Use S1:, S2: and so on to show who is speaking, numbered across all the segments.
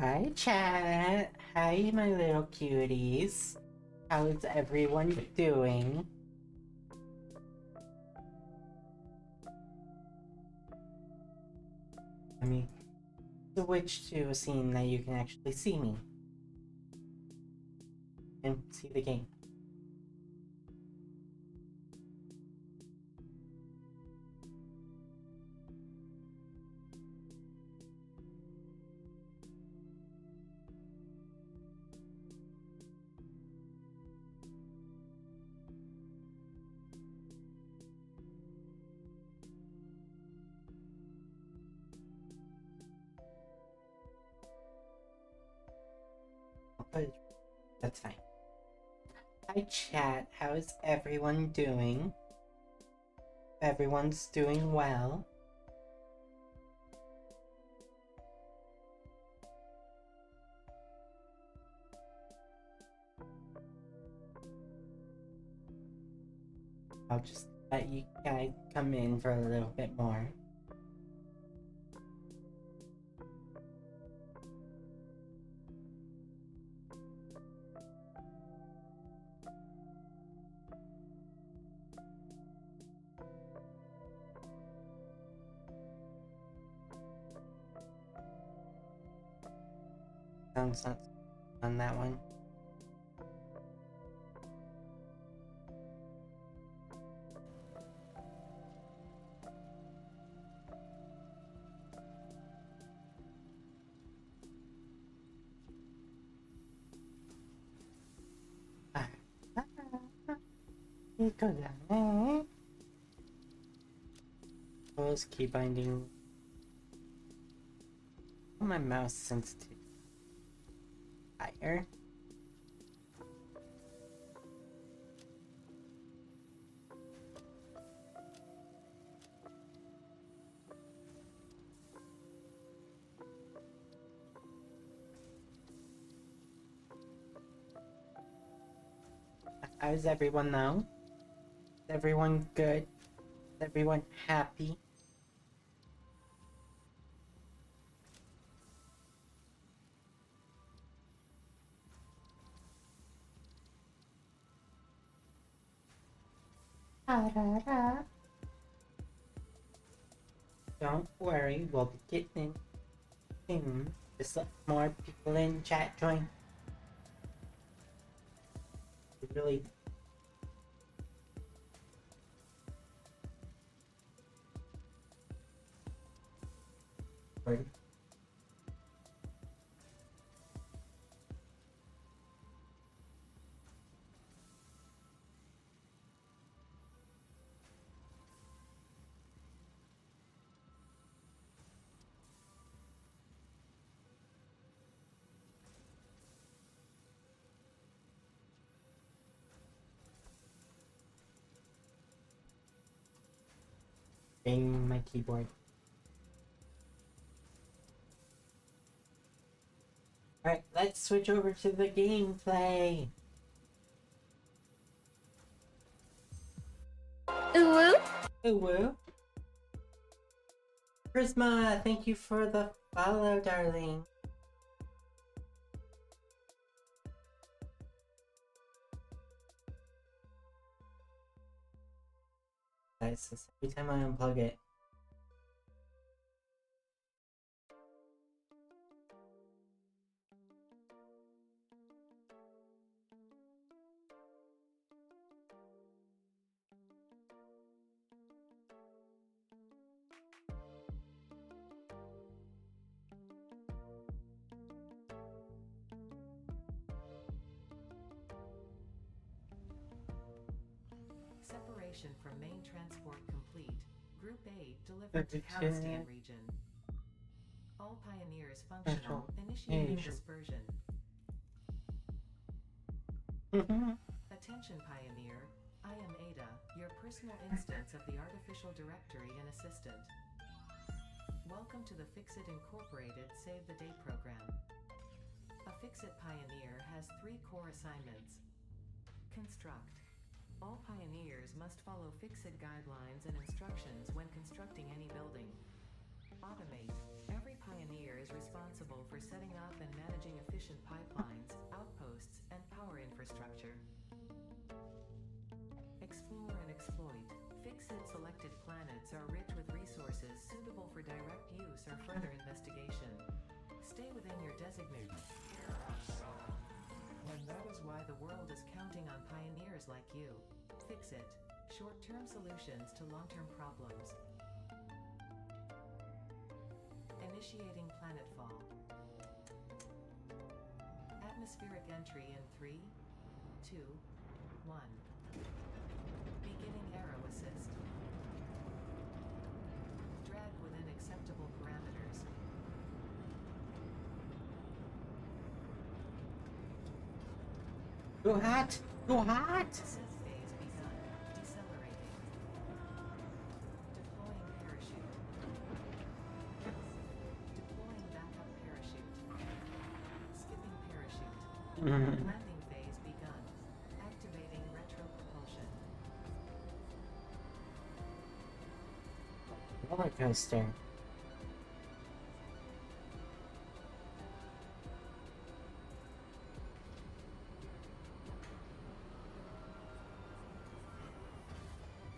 S1: Hi, chat. Hi, my little cuties. How's everyone doing? Let me switch to a scene that you can actually see me and see the game. But that's fine. Hi, chat. How's everyone doing? Everyone's doing well. I'll just let you guys come in for a little bit more. Sounds not on that one. Close key binding. My mouse sensitive. Higher. How's everyone now? Is everyone good? Is everyone happy? Don't worry, we'll be getting in soon. Just let more people in chat join. Really. Sorry. Bang my keyboard. Alright, let's switch over to the gameplay.
S2: Ooh.
S1: Ooh. Prisma, thank you for the follow, darling. Guys, every time I unplug it.
S3: Separation from main transport complete. Group A delivered to Palestine region. All pioneers functional. Initiating dispersion. Attention pioneer. I am Ada, your personal instance of the artificial directory and assistant. Welcome to the Fixit Incorporated Save the Day program. A Fixit pioneer has 3 core assignments. Construct. All pioneers must follow Fixit guidelines and instructions when constructing any building. Automate. Every pioneer is responsible for setting up and managing efficient pipelines, outposts, and power infrastructure. Explore and exploit. Fix-It selected planets are rich with resources suitable for direct use or further investigation. Stay within your designated. And that is why the world is counting on pioneers like you. Fix-It. Short-term solutions to long-term problems. Initiating planetfall. Atmospheric entry in 3, 2, 1. Beginning arrow assist. Drag within acceptable parameters.
S1: Go hot! Go hot!
S3: Ascent phase begun. Decelerating. Deploying parachute. Deploying backup parachute. Skipping parachute. Landing phase begun. Activating retropropulsion.
S1: Roller coaster.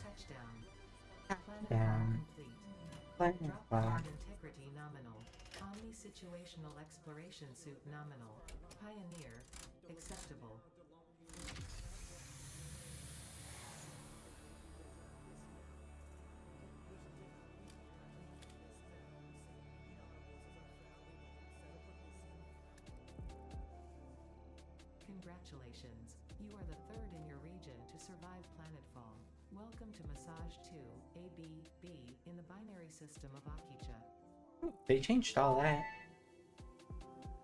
S3: Touchdown.
S1: Touchdown.
S3: Planetfall complete.
S1: Planetfall.
S3: Drop pod integrity nominal. Omni situational exploration suit nominal. Pioneer. Acceptable. Congratulations. You are the third in your region to survive planetfall. Welcome to Massage 2, ABB, in the binary system of Akicha.
S1: They changed all that.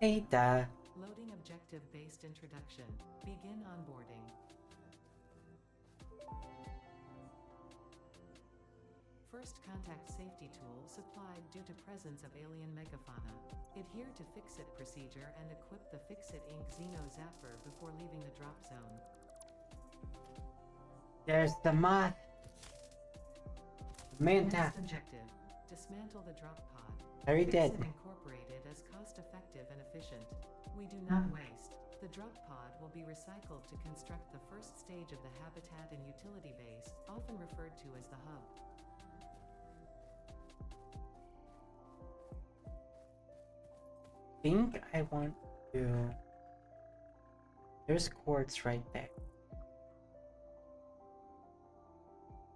S1: Ada.
S3: Loading objective-based introduction. Begin onboarding. First contact safety tool supplied due to presence of alien megafauna. Adhere to Fix-It procedure and equip the Fix-It Inc. Xeno Zapper before leaving the drop zone.
S1: There's the moth. Manta.
S3: Next objective. Dismantle the drop pod.
S1: Very dead.
S3: Fix-It Incorporated as cost-effective and efficient. We do not waste. The drop pod will be recycled to construct the first stage of the habitat and utility base, often referred to as the hub.
S1: I think I want to. There's quartz right there.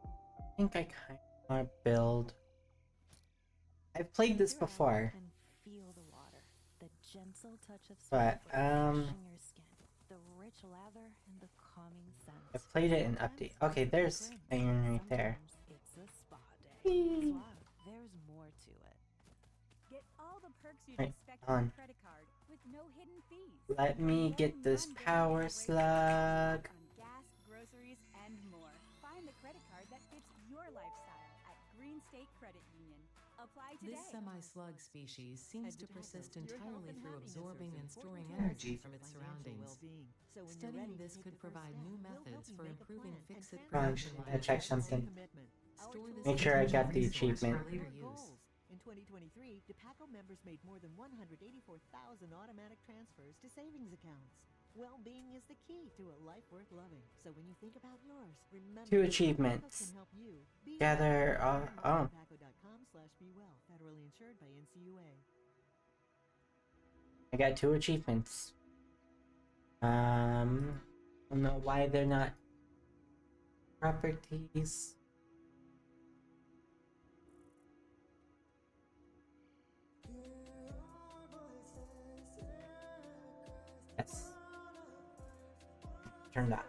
S1: I think I kind of want to build. I've played this before,
S2: And feel the water, the gentle touch of
S1: but
S2: refreshing your skin, the rich lather and the calming scent.
S1: I've played it in update. Okay, there's iron right there.
S2: Sometimes it's a spa day.
S1: Whee!
S2: Suave. There's more to it.
S4: Get all the perks you'd
S1: Right,
S4: expect
S1: on.
S4: from a credit card with no hidden fees.
S1: Let me get this power slug.
S4: On gas, groceries, and more. Find the credit card that fits your lifestyle at Green State Credit Union. Apply today.
S3: This semi-slug species seems to persist
S5: Your health
S3: entirely
S5: and
S3: through
S5: happiness
S3: absorbing
S5: are
S3: and
S5: as
S3: storing
S5: important to us
S3: energy
S5: as
S3: from its
S5: financial
S3: surroundings.
S5: well-being. So when you're
S3: Studying
S5: ready to
S3: this
S5: take
S3: could
S5: the first
S3: provide
S5: step,
S3: new
S5: we'll help
S3: methods
S5: you
S3: for
S5: make a
S3: improving
S5: plan and
S3: Fix-It
S5: transfer
S3: production
S1: Fine,
S3: lines.
S1: I checked something.
S5: commitment. Our
S3: Store this
S5: tools
S1: Make sure I got the
S3: resource for
S1: achievement.
S3: later
S5: our
S3: use.
S5: goals. In 2023, DePaco members made more than 184,000 automatic transfers to savings accounts. Well-being is the key to a life worth loving. So when you think about yours, remember
S1: 2
S5: that
S1: achievements.
S5: DePaco can help you be
S1: Gather.
S5: well.
S1: Oh.
S5: DePaco.com/bewell, federally insured by NCUA.
S1: I got 2 achievements. I don't know why they're not properties. Yes. Turned off.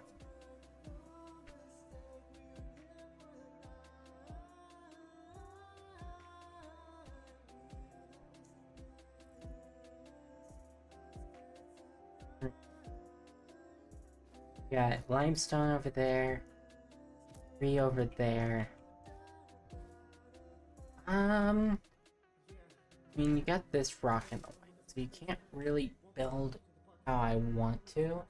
S1: Got limestone over there. 3 over there. I mean, you got this rock in the way, so you can't really build how I want to.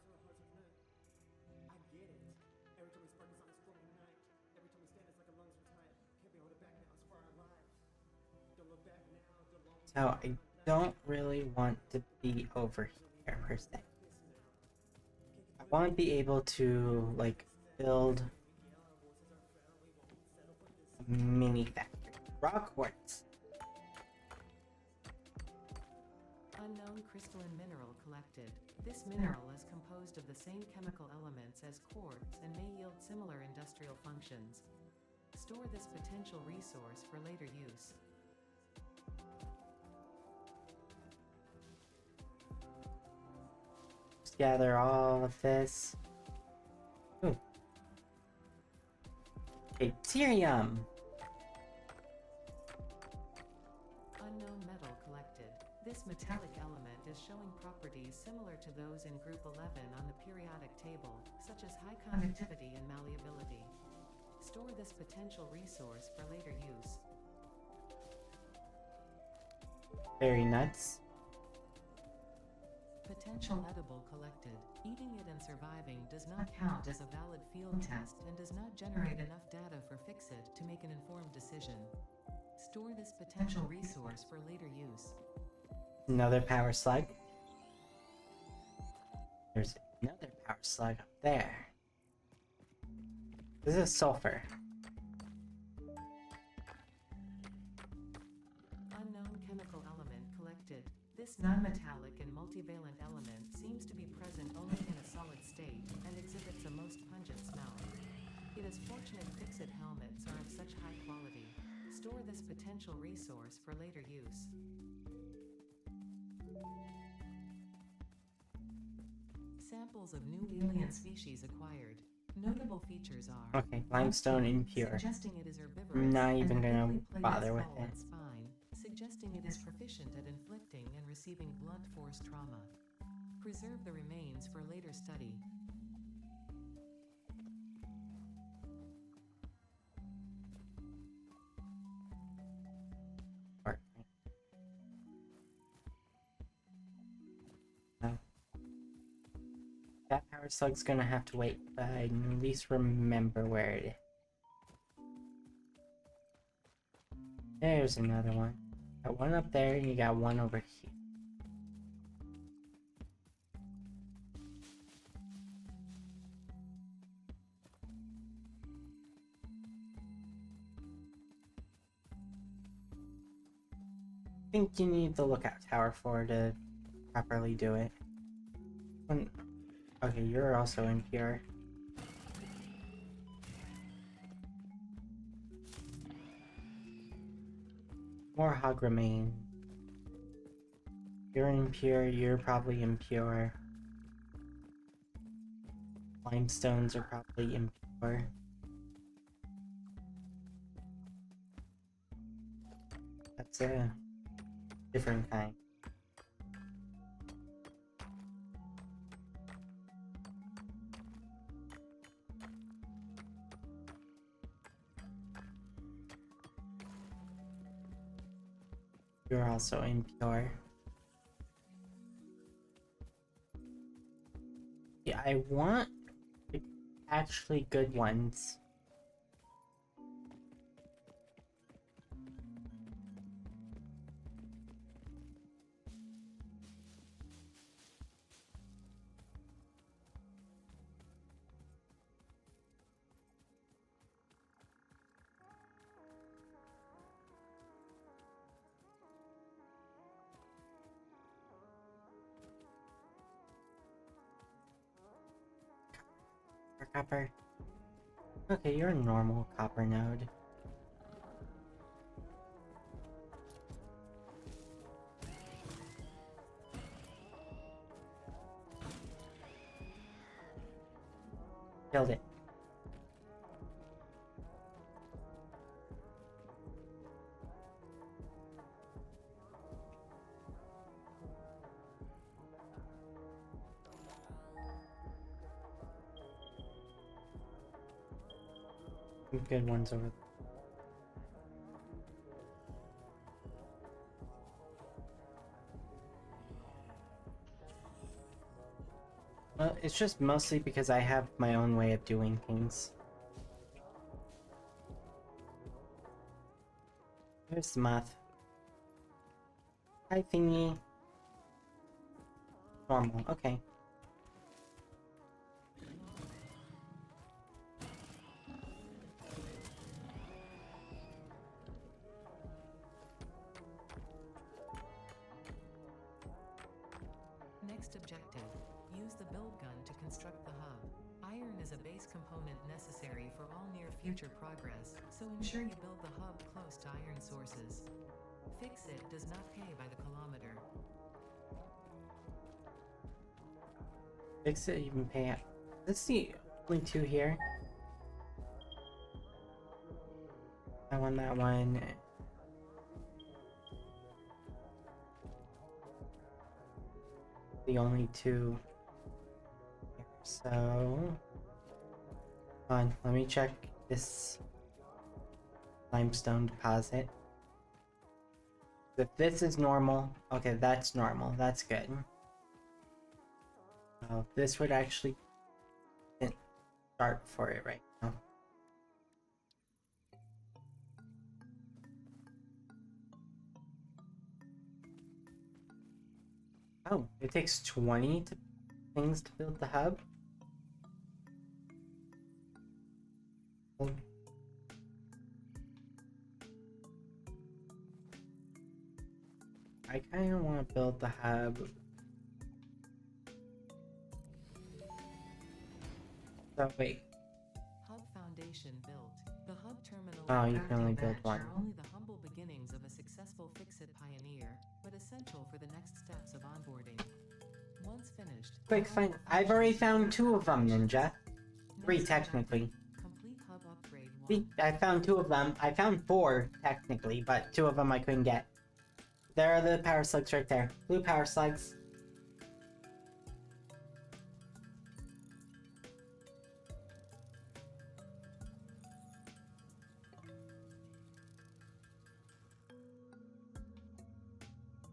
S1: No, I don't really want to be over here per se. I want to be able to, like, build a mini factory. Rock quartz.
S3: Unknown crystalline mineral collected. This mineral is composed of the same chemical elements as quartz and may yield similar industrial functions. Store this potential resource for later use.
S1: Just gather all of this. Ooh. Deuterium!
S3: Unknown metal collected. This metallic element is showing properties similar to those in Group 11 on the periodic table, such as high conductivity and malleability. Store this potential resource for later use.
S1: Very nuts.
S3: Potential edible collected. Eating it and surviving does not count as a valid field test and does not generate enough data for Fixit to make an informed decision. Store this potential resource for later use.
S1: Another power slug. There's another power slug up there. This is sulfur.
S3: Unknown chemical element collected. This non-metallic and multivalent element seems to be present only in a solid state and exhibits a most pungent smell. It is fortunate Fixit helmets are of such high quality. Store this potential resource for later use. Samples of new alien species acquired. Notable features are
S1: Okay, limestone impure.
S3: suggesting it is herbivorous.
S1: I'm not
S3: and
S1: even
S3: a
S1: gonna
S3: thickly plated
S1: bother with
S3: skull
S1: it.
S3: and spine, suggesting it is proficient at inflicting and receiving blunt force trauma. Preserve the remains for later study.
S1: No. That power slug's gonna have to wait, but I at least remember where it is. There's another one. Got one up there, and you got one over here. I think you need the lookout tower for to properly do it. Okay, you're also impure. More hog remain. You're impure, you're probably impure. Limestones are probably impure. That's a different kind. You're also impure. Yeah, I want like, actually good ones. Copper. Okay, you're a normal copper node. Killed it. Good ones over there. Well, it's just mostly because I have my own way of doing things. There's the moth. Hi, thingy. Normal, okay.
S3: Next objective, use the build gun to construct the hub. Iron is a base component necessary for all near future progress, so ensure you build the hub close to iron sources. Fix-It does not pay by the kilometer.
S1: Fix it, even pay out. Let's see, only 2 here. I want that one. The only 2 here. So, hold on, let me check this limestone deposit. If this is normal, okay, that's normal. That's good. Oh, this would actually start for it right now. Oh, it takes 20 things to build the hub? Well, I kind of want to build the hub. So wait.
S3: Hub foundation built. The hub terminal
S1: Oh,
S3: and
S1: you can
S3: crafting
S1: only build
S3: bench
S1: one.
S3: are only the humble beginnings of a successful Fix-It pioneer, but essential for the next steps of onboarding. Once finished,
S1: Quick,
S3: the
S1: fine.
S3: hub
S1: I've already
S3: officially
S1: found
S3: begins
S1: 2 of them,
S3: operations.
S1: Ninja. 3
S3: Next
S1: technically.
S3: objective, complete hub upgrade 1.
S1: I found 2 of them. I found 4 technically, but 2 of them I couldn't get. There are the power slugs right there. Blue power slugs.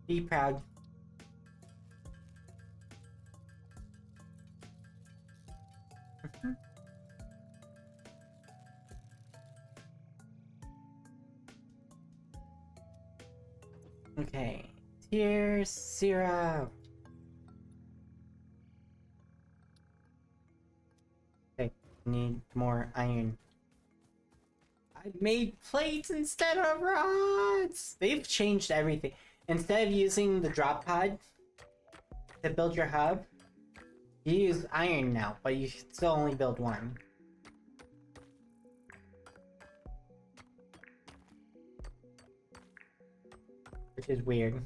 S1: Be proud. Okay. Tier 0. Okay, need more iron. I made plates instead of rods! They've changed everything. Instead of using the drop pod to build your hub, you use iron now, but you should still only build one. Which is weird.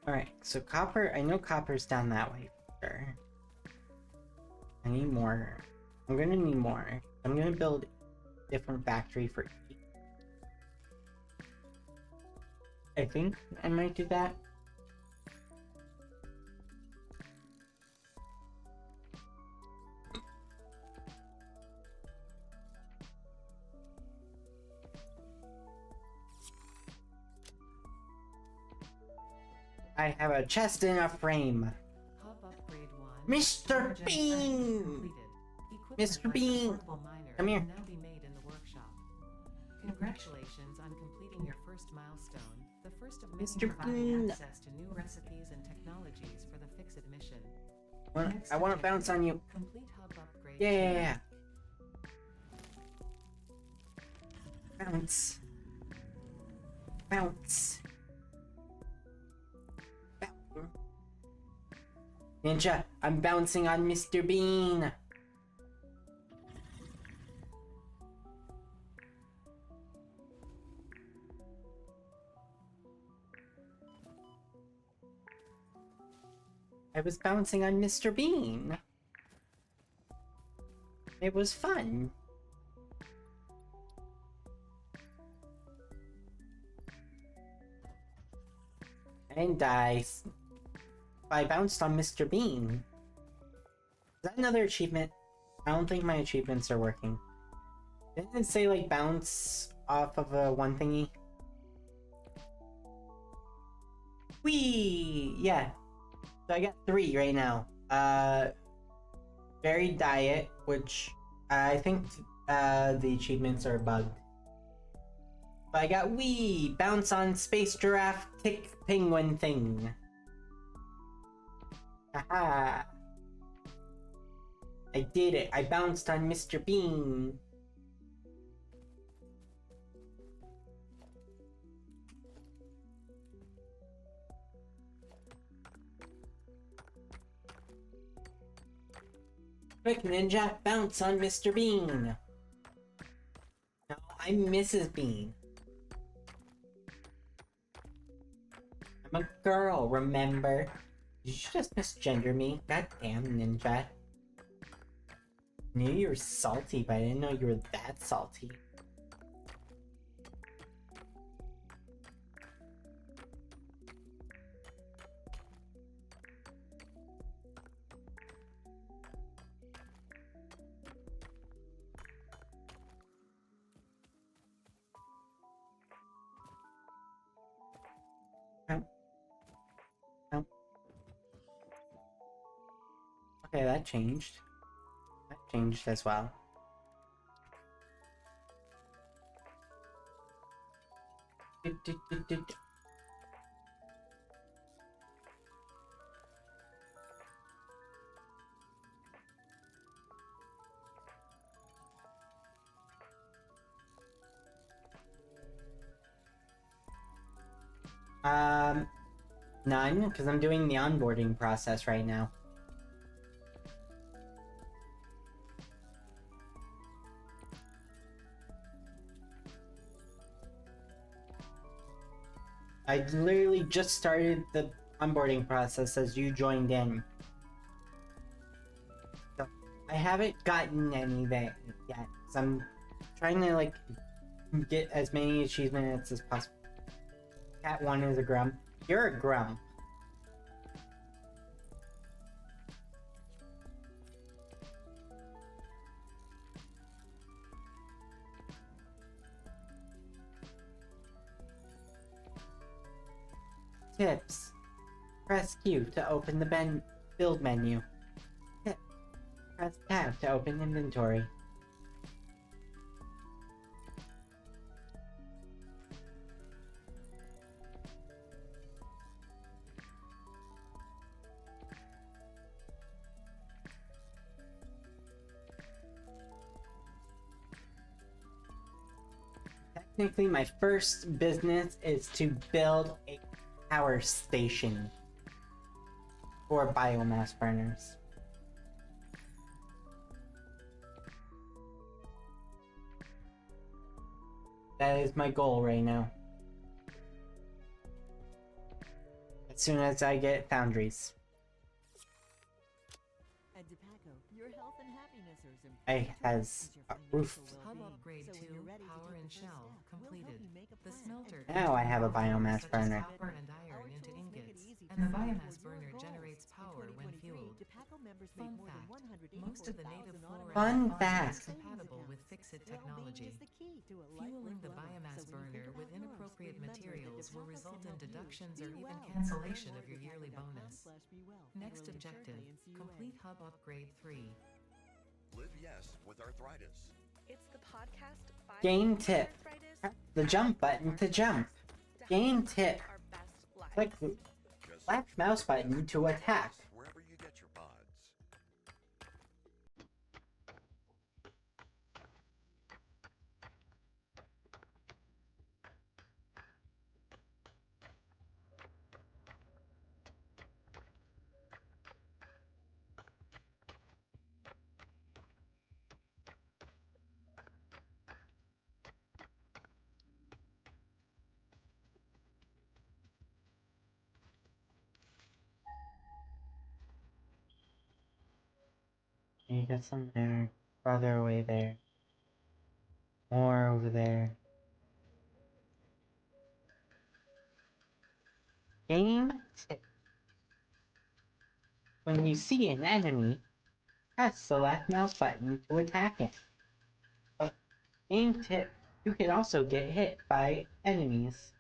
S1: Alright, so copper, I know copper's down that way for sure. I need more. I'm gonna need more. I'm gonna build a different factory for each. I think I might do that. I have a chest and a frame.
S3: Hub upgrade 1.
S1: Mr.
S3: Storage and
S1: Bean!
S3: craft completed. Equipment
S1: Mr.
S3: like the
S1: Bean!
S3: portable miner
S1: Come here.
S3: can now be made in the workshop. Congratulations on completing your first milestone, the first of many
S1: Mr.
S3: providing
S1: Bean.
S3: access to new recipes and technologies for the Fix-It mission. Next
S1: I want to
S3: objective,
S1: bounce on you.
S3: Complete hub upgrade.
S1: Yeah. Bounce. Bounce. Bounce. Ninja, I'm bouncing on Mr. Bean. I was bouncing on Mr. Bean. It was fun. I didn't die. I bounced on Mr. Bean. Is that another achievement? I don't think my achievements are working. Didn't it say like bounce off of a one thingy? Whee! Yeah. So I got 3 right now. Varied diet, which I think the achievements are bugged. But I got wee! Bounce on space giraffe tick penguin thing. Haha! I did it! I bounced on Mr. Bean! Quick, ninja! Bounce on Mr. Bean! No, I'm Mrs. Bean. I'm a girl, remember? Did you just misgender me? Goddamn, ninja. Knew you were salty, but I didn't know you were that salty. Oh. Okay, that changed. That changed as well. None, because I'm doing the onboarding process right now. I literally just started the onboarding process as you joined in. So I haven't gotten anything yet, so I'm trying to like get as many achievements as possible. Cat 1 is a grump. You're a grump. Tips. Press Q to open the build menu. Tip. Press tab to open inventory. Technically, my first business is to build a power station for biomass burners. That is my goal right now. As soon as I get foundries.
S5: At DePaco, your health and happiness are as
S1: I
S5: important
S1: has
S5: as your
S1: a
S5: financial
S1: roof.
S3: Hub
S5: well-being.
S3: upgrade
S5: So when
S3: 2,
S5: you're ready to
S3: power
S5: take
S3: and
S5: the first
S3: shell,
S5: step, we'll help
S3: completed.
S5: you make a
S3: The
S5: plan.
S3: smelter
S1: Now I have a
S3: contains
S1: biomass
S3: such as
S1: burner.
S3: copper and iron
S5: Our
S3: into
S5: tools make it
S3: ingots,
S5: easy
S3: and the
S5: to move
S3: biomass
S5: toward your
S3: burner
S5: goals.
S3: generates
S5: In
S3: power when
S5: 2023,
S3: fueled.
S5: DePaco members
S3: Fun
S5: made more than
S3: fact,
S5: 184,000
S3: most of the native flora
S1: Fun
S3: and fauna
S1: fact.
S3: is compatible with Fix-It
S5: Well-being
S3: technology.
S5: is the key to a life
S3: Fueling
S5: worth
S3: the
S5: loving.
S3: biomass
S5: So when you
S3: burner
S5: think
S3: with
S5: about yours,
S3: inappropriate
S5: remember that
S3: materials will
S5: DePaco
S3: result
S5: can
S3: in
S5: help you
S3: deductions
S5: be
S3: or even
S5: well.
S3: cancellation
S5: Learn
S3: of your
S5: more at
S3: yearly bonus.
S5: DePaco.com/bewell.
S3: Next
S5: Federally insured
S3: objective,
S5: by NCUA.
S3: complete Hub Upgrade 3.
S6: Live yes with arthritis.
S7: It's the podcast by
S1: Game
S7: people with
S1: tip.
S7: arthritis
S1: Press the jump button to jump.
S7: to help
S1: Game
S7: us
S1: tip.
S7: live our best lives.
S1: Click the
S6: Just
S1: left mouse button to attack.
S6: wherever you get your pods.
S1: You got some there. Farther away there. More over there. Game tip. When you see an enemy, press the left mouse button to attack it. Game tip. You can also get hit by enemies.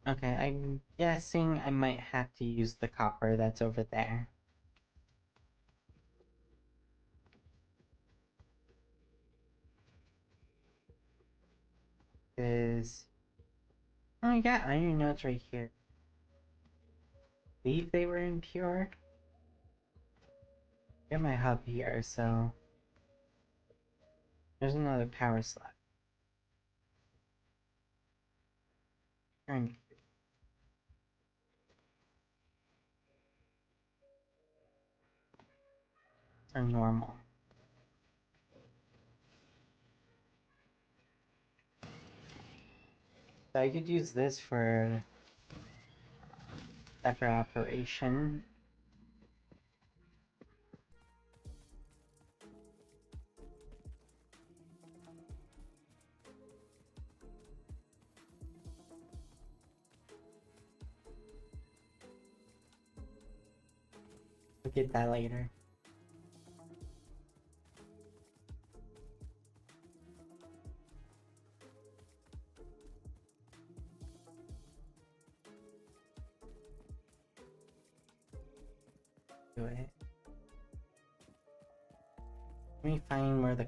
S1: Okay, I'm guessing I might have to use the copper that's over there. Because... Oh, I got iron nodes right here. I believe they were impure. Get my hub here, so... There's another power slot. Turn normal. So I could use this for after operation. We'll get that later. Do it. Let me find where the...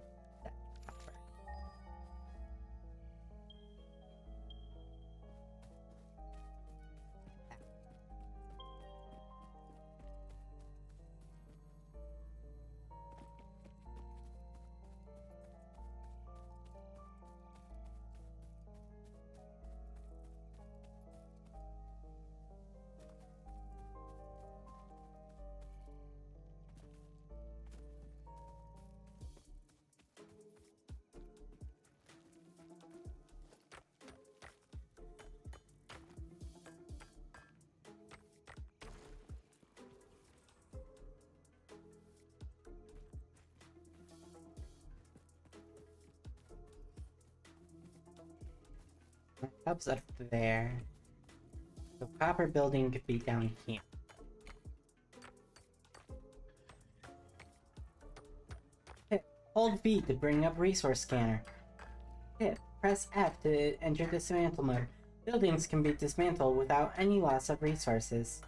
S1: hub's up there. The proper building could be down here. Hit hold V to bring up resource scanner. Hit press F to enter dismantle mode. Buildings can be dismantled without any loss of resources.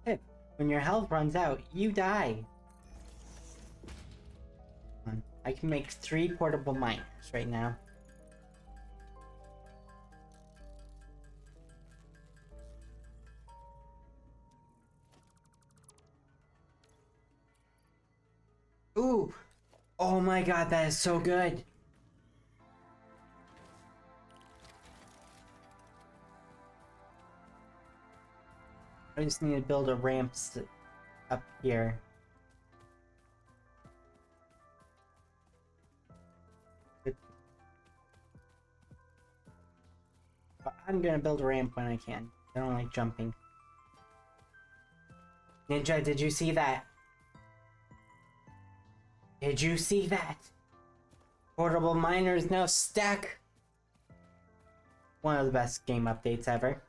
S1: Hit when your health runs out, you die. I can make 3 portable miners right now. Ooh! Oh my god, that is so good! I just need to build a ramp up here. But I'm gonna build a ramp when I can. I don't like jumping. Ninja, did you see that? Did you see that? Portable miners now stack. One of the best game updates ever.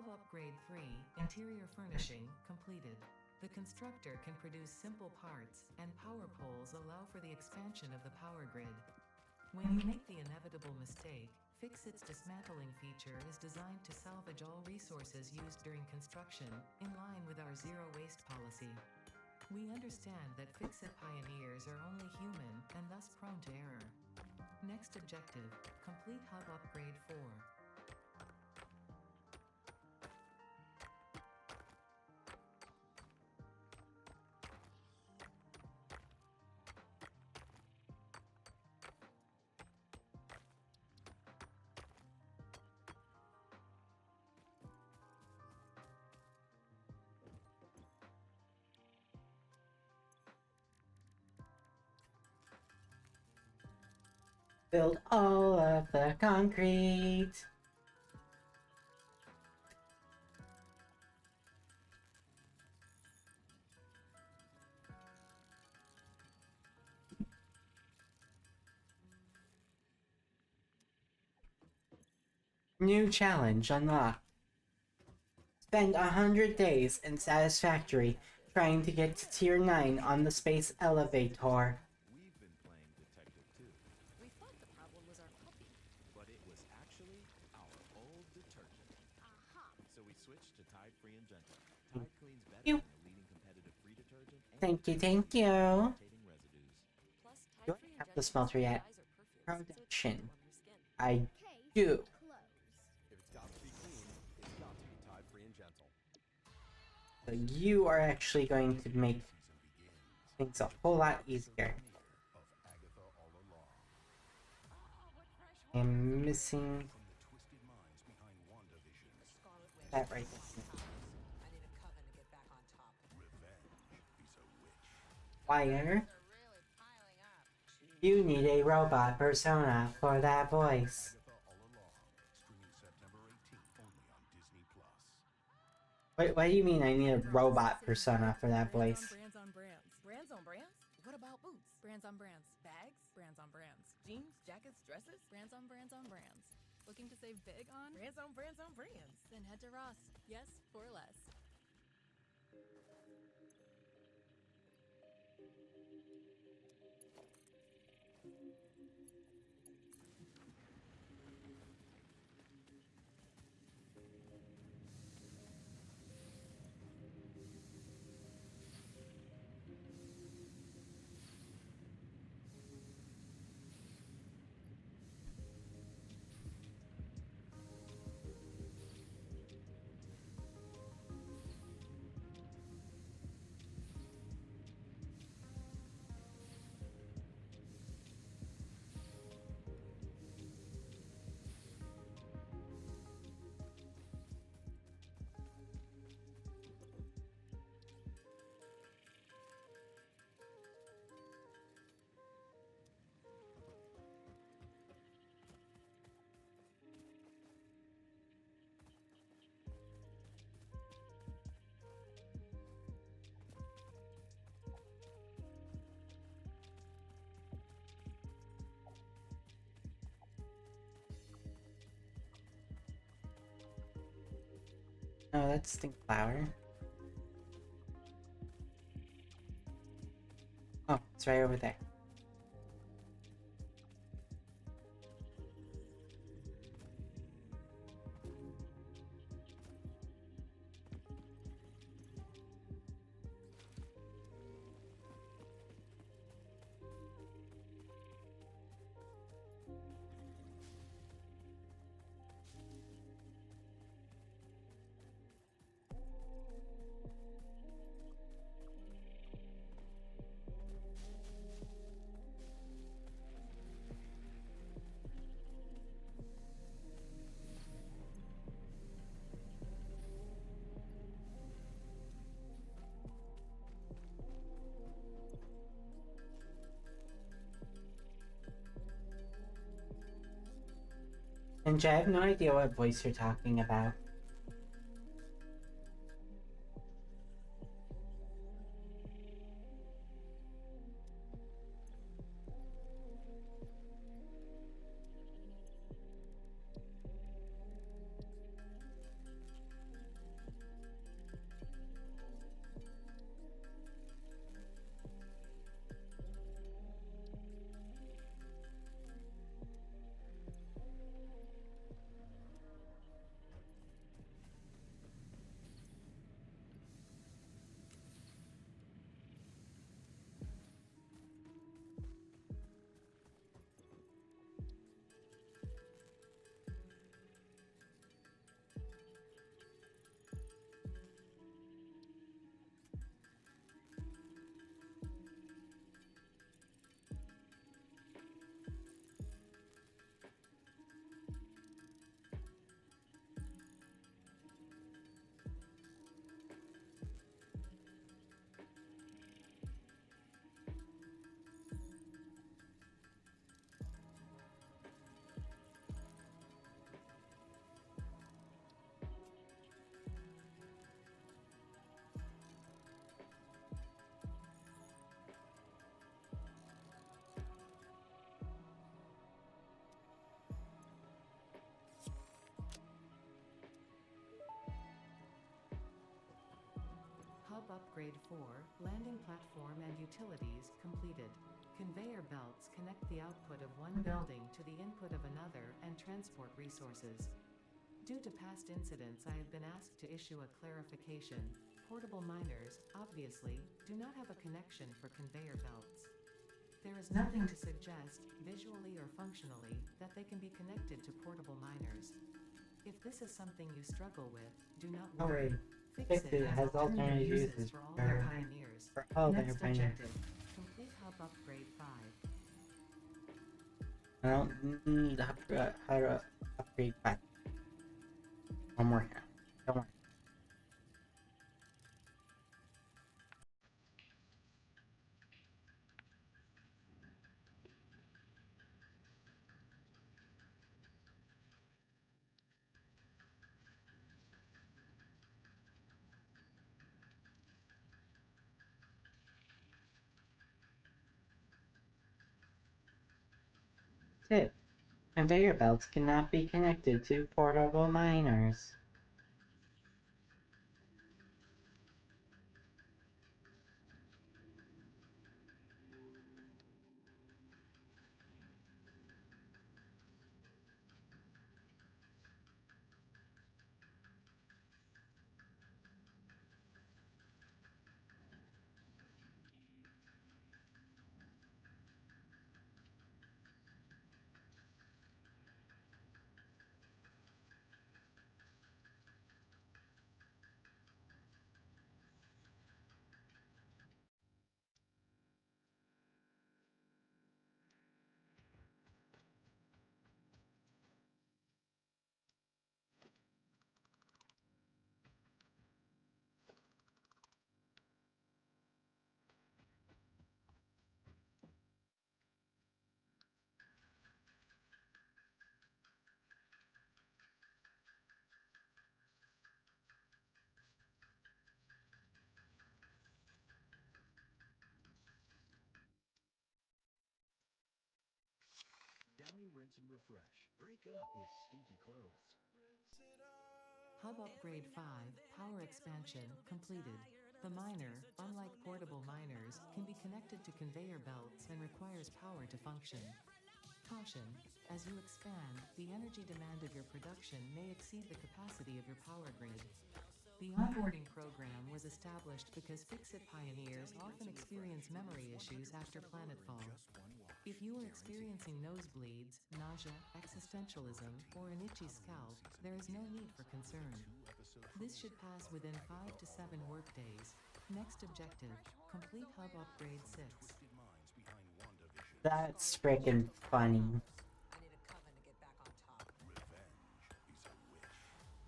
S3: Hub Upgrade 3 Interior Furnishing completed. The constructor can produce simple parts, and power poles allow for the expansion of the power grid. When you make the inevitable mistake, Fixit's dismantling feature is designed to salvage all resources used during construction, in line with our zero waste policy. We understand that Fixit pioneers are only human and thus prone to error. Next objective, complete Hub Upgrade 4.
S1: Build all of the concrete. New challenge unlocked. Spend 100 days in Satisfactory trying to get to Tier 9 on the space elevator.
S8: We've been playing detective too,
S7: We thought the problem was our puppy.
S8: but it was actually our old detergent.
S7: Aha.
S8: So we switched to Tide Free and Gentle. Tide cleans better
S1: You.
S8: than the leading competitive free detergent and
S1: Thank you,
S8: prevents
S1: thank you.
S8: irritating residues.
S7: Plus,
S1: Do I
S7: Tide Free
S1: have
S7: and
S1: the
S7: Gentle
S1: smelter yet?
S7: dyes or perfumes, so it's
S1: Production.
S7: safe on your skin.
S1: I
S4: Case
S1: do.
S4: closed.
S8: If it's got to be clean, it's got to be Tide Free and Gentle.
S1: So you are actually going to make things a whole lot easier.
S8: Of Agatha all along.
S1: I'm missing
S8: From the twisted minds behind WandaVision's
S1: that right there.
S9: I need a coven to get back on top.
S8: revenge is a witch.
S1: Wire. You need a robot persona for that voice.
S8: Agatha all along. Streaming September 18th only on Disney Plus.
S1: What do you mean I need a robot persona for that voice?
S10: Brands on brands. Brands on brands? What about boots? Brands on brands. Bags? Brands on brands. Jeans, jackets, dresses? Brands on brands on brands. Looking to save big on? Brands on brands on brands. Then head to Ross. Yes, for less.
S1: No, that's stink flower. Oh, it's right over there. And I have no idea what voice you're talking about.
S3: Hub Upgrade 4, Landing Platform and Utilities, completed. Conveyor belts connect the output of one building to the input of another and transport resources. Due to past incidents, I have been asked to issue a clarification. Portable miners, obviously, do not have a connection for conveyor belts. There is nothing to suggest, visually or functionally, that they can be connected to portable miners. If this is something you struggle with, do not worry. Fixit has alternative uses for all their pioneers. Next objective, complete Hub Upgrade 5.
S1: I don't need how to upgrade back. I'm working on it. Don't worry. Tip. Conveyor belts cannot be connected to portable miners.
S8: Downy, rinse, and refresh. Break up with stinky clothes.
S3: Hub Upgrade 5, Power Expansion, completed. The miner, unlike portable miners, can be connected to conveyor belts and requires power to function. Caution: as you expand, the energy demand of your production may exceed the capacity of your power grid. The onboarding program was established because Fixit pioneers often experience memory issues after planetfall. If you are experiencing nosebleeds, nausea, existentialism, or an itchy scalp, there is no need for concern. This should pass within 5 to 7 workdays. Next objective, complete Hub Upgrade 6.
S1: That's freaking funny.
S9: I need a coven to get back on top.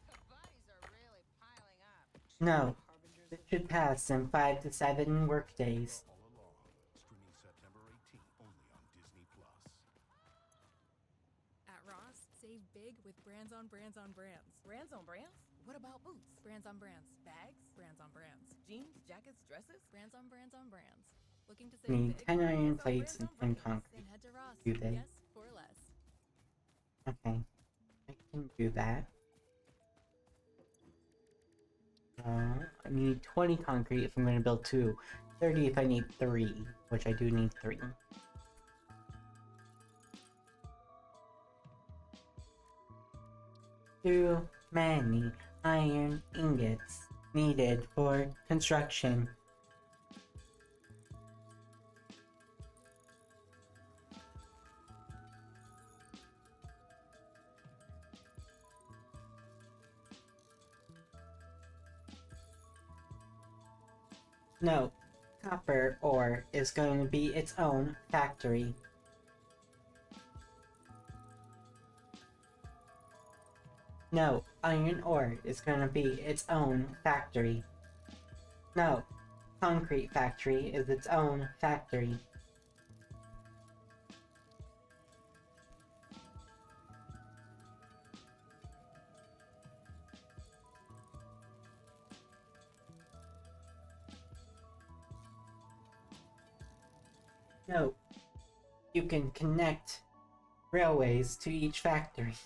S7: The bodies are really piling up.
S1: No, this should pass in 5 to 7 workdays.
S8: All along. Streaming September 18th only on Disney Plus.
S10: At Ross, save big with brands on brands on brands.
S7: Brands on brands? What about boots?
S10: Brands on brands. Bags? Brands on brands.
S7: Jeans, jackets, dresses?
S10: Brands on brands on brands. Looking to
S1: I
S10: save
S1: need
S10: big
S1: 10
S10: on
S1: iron
S10: brands on
S1: plates
S10: brands
S1: and 10
S10: on brands?
S1: concrete.
S10: Then head to Ross.
S1: Do they?
S10: Yes, for less.
S1: Okay, I can do that. I need 20 concrete if I'm going to build 2. 30 if I need 3, which I do need 3. Too many iron ingots needed for construction. No, copper ore is going to be its own factory. No, iron ore is going to be its own factory. No, concrete factory is its own factory. No, you can connect railways to each factory.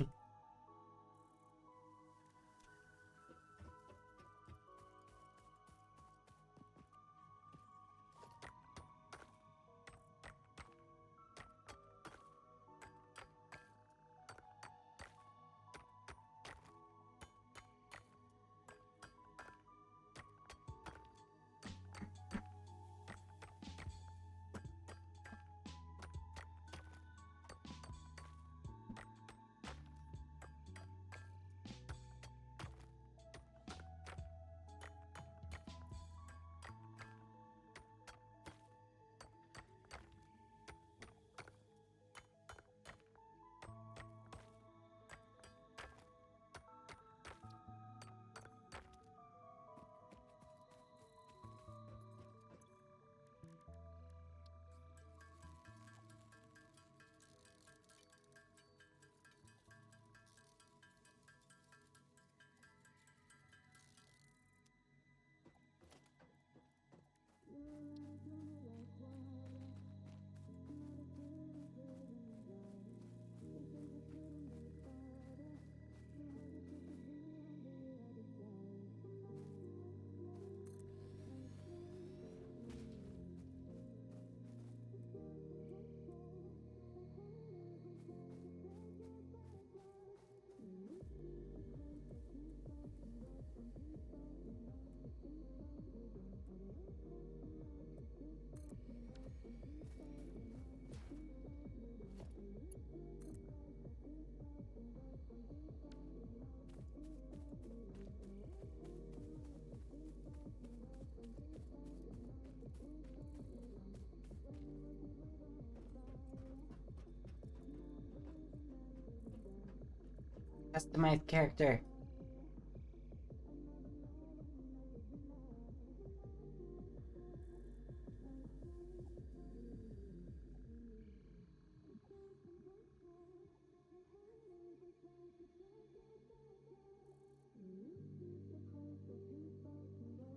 S1: Customize character.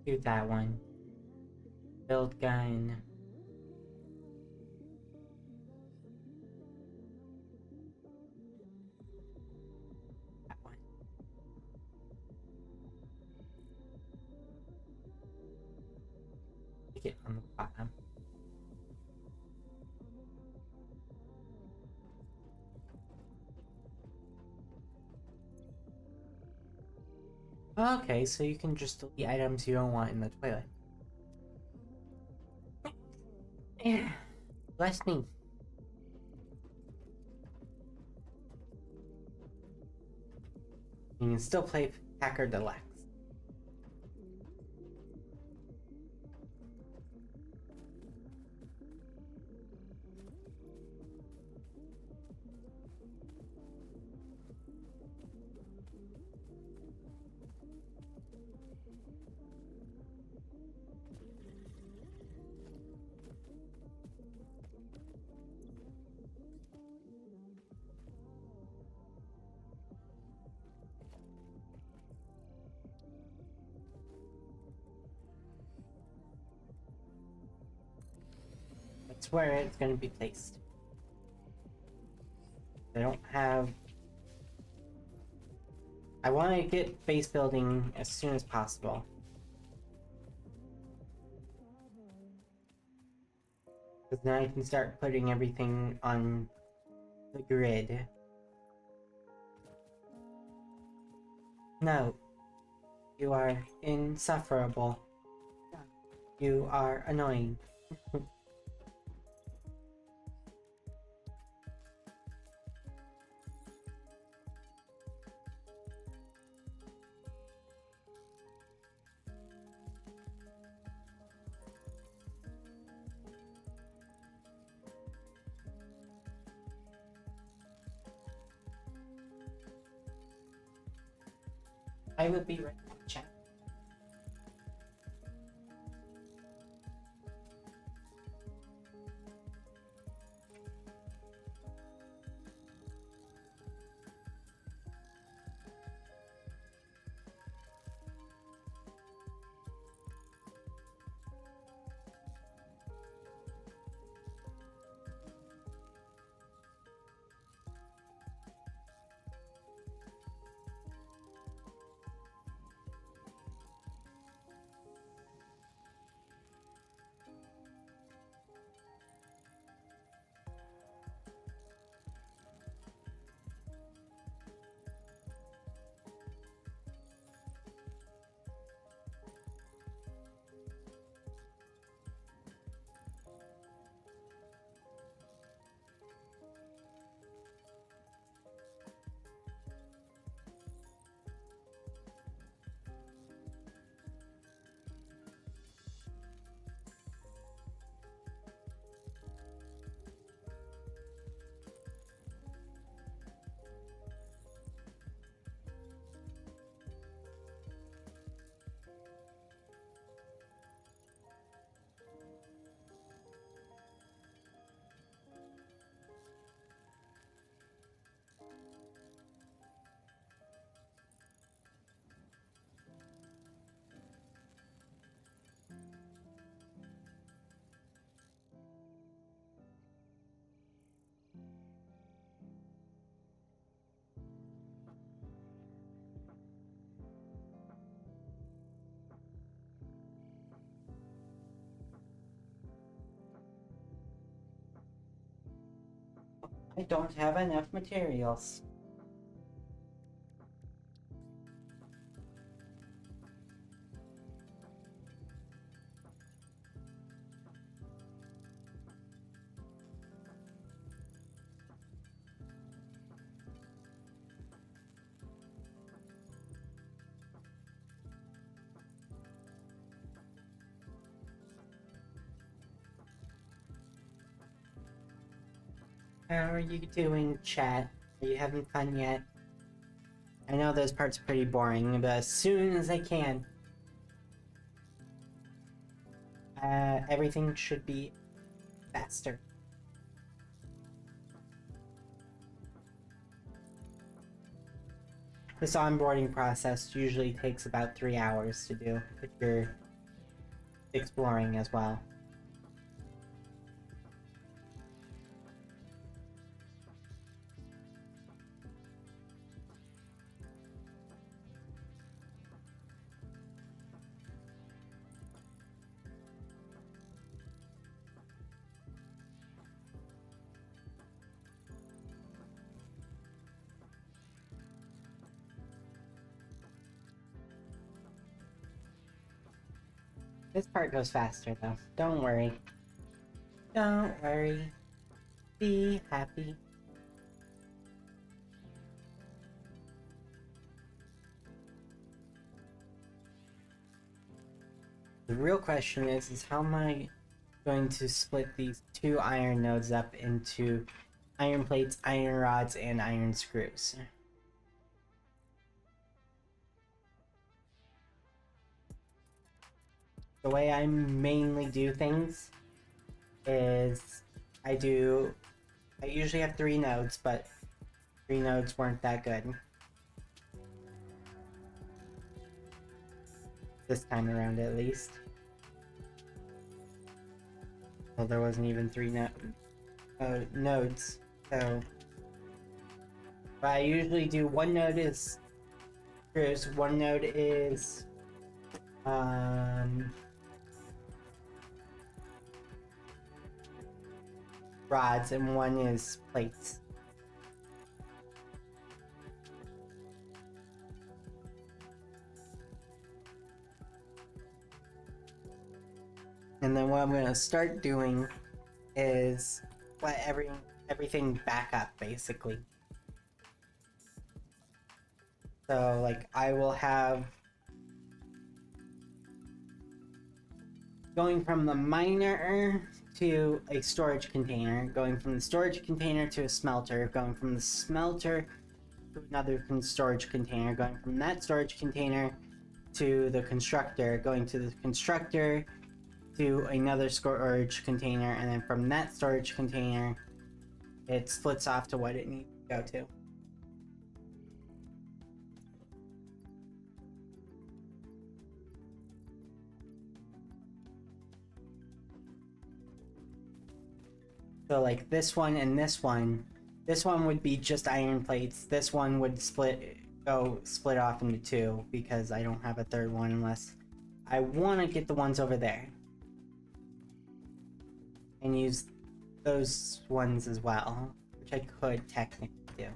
S1: Do that one. Build gun. That one. Take it on the bottom. Okay, so you can just delete items you don't want in the toilet. Yeah. Bless me. You can still play Hacker Deluxe. That's where it's going to be placed. I don't have... I want to get base building as soon as possible. Because now I can start putting everything on the grid. No. You are insufferable. You are annoying. I will be right back, chat. I don't have enough materials. How are you doing, chat? Are you having fun yet? I know those parts are pretty boring, but as soon as I can, everything should be faster. This onboarding process usually takes about 3 hours to do if you're exploring as well. This part goes faster though. Don't worry. Don't worry. Be happy. The real question is how am I going to split these 2 iron nodes up into iron plates, iron rods, and iron screws? The way I mainly do things is I usually have 3 nodes, but 3 nodes weren't that good this time around, at least. Well, there wasn't even 3 nodes, so but I usually do 1 node is screws, 1 node is rods, and 1 is plates. And then what I'm gonna start doing is let everything back up, basically. So, like, I will have going from the miner to a storage container, going from the storage container to a smelter, going from the smelter to another storage container, going from that storage container to the constructor, going to the constructor to another storage container, and then from that storage container, it splits off to what it needs to go to. So like this one and this one would be just iron plates. This one would split off into 2 because I don't have a third one unless I want to get the ones over there and use those ones as well, which I could technically do.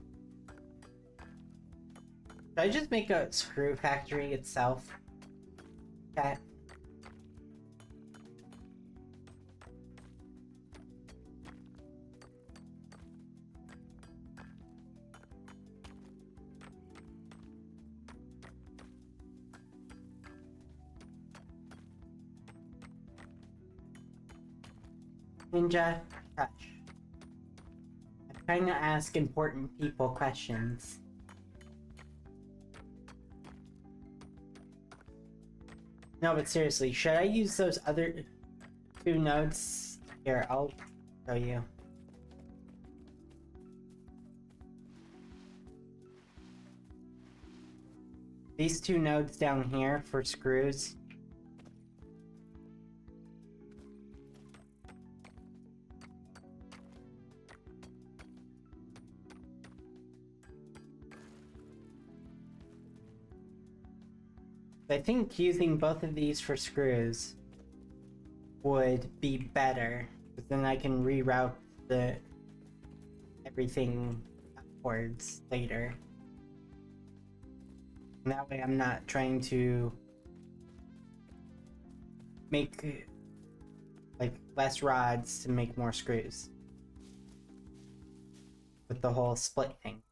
S1: Should I just make a screw factory itself? Chat? Ninja, touch. I'm trying to ask important people questions. No, but seriously, should I use those other 2 nodes? Here, I'll show you. These 2 nodes down here for screws. I think using both of these for screws would be better, because then I can reroute everything upwards later. And that way I'm not trying to make like less rods to make more screws with the whole split thing.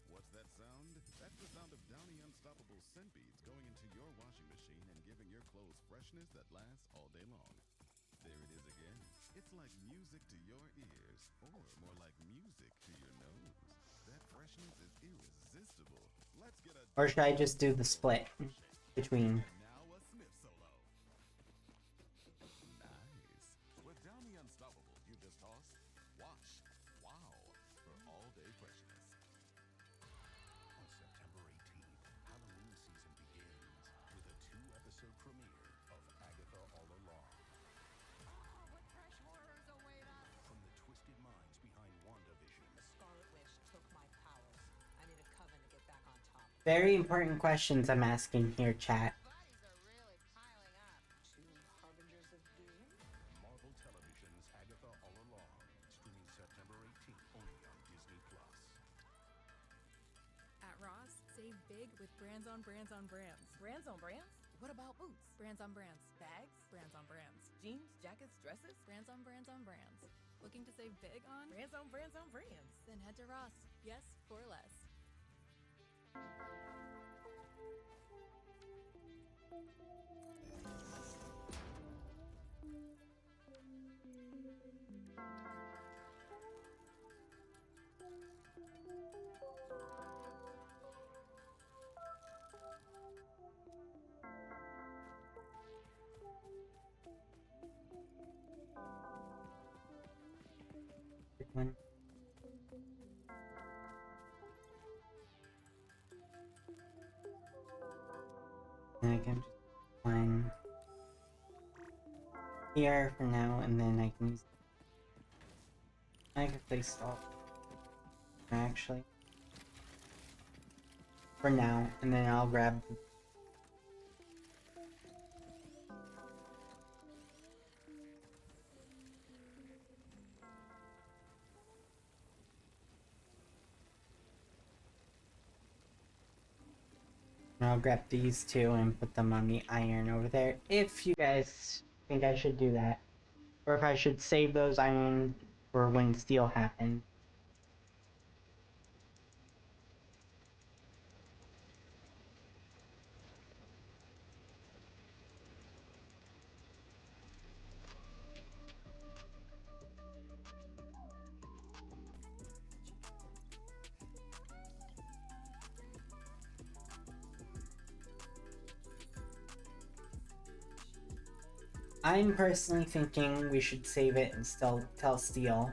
S8: What's that sound? That's the sound of Downy Unstoppable scent beads going into your washing machine and giving your clothes freshness that lasts all day long. There it is again. It's like music to your ears, or more like music to your nose. That freshness is irresistible. Let's get a
S1: Or should I just do the split between?
S8: and now a Smith solo. Nice. With Downy Unstoppable, you just toss, wash, wow, for all-day freshness.
S6: On September 18th, Halloween season begins with a 2-episode premiere of Agatha All Along.
S7: What fresh horrors await us?
S6: From the twisted minds behind WandaVision,
S9: The Scarlet Witch took my powers. I need a coven to get back on top.
S1: Very important questions I'm asking here, chat.
S7: Bodies are really piling up.
S9: Two harbingers of doom.
S6: Marvel Television's Agatha All Along, streaming September 18th only on Disney+.
S10: At Ross, save big with brands on brands on brands.
S7: Brands on brands? What about boots?
S10: Brands on brands. Bags? Brands on brands.
S7: Jeans, jackets, dresses?
S10: Brands on brands on brands. Looking to save big on?
S7: Brands on brands on brands.
S10: Then head to Ross. Yes, for less.
S1: Quick one. And I can just find here for now, and then I can use. I can place all. Actually, for now, and then I'll grab. I'll grab these two and put them on the iron over there, if you guys think I should do that. Or if I should save those iron for when steel happens. I'm personally thinking we should save it and still tell Steel.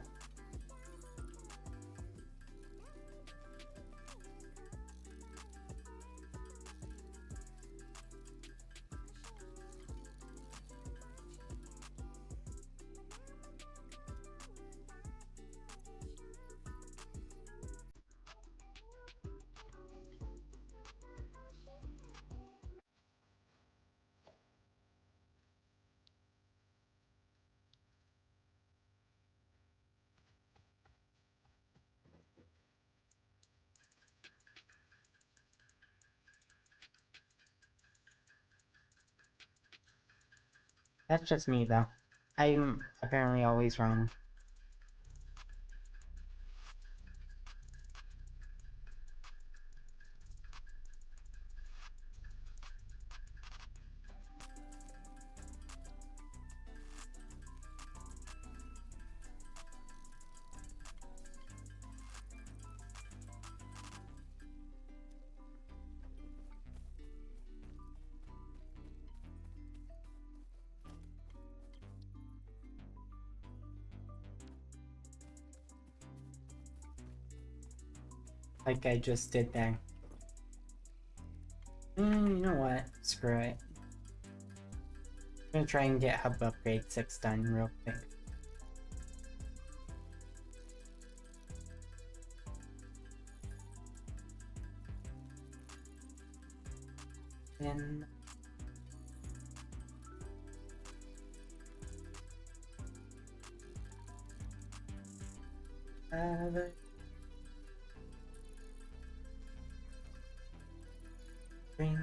S1: That's just me, though. I'm apparently always wrong. Like I just did there. You know what? Screw it. I'm gonna try and get Hub Upgrade 6 done real quick. And green.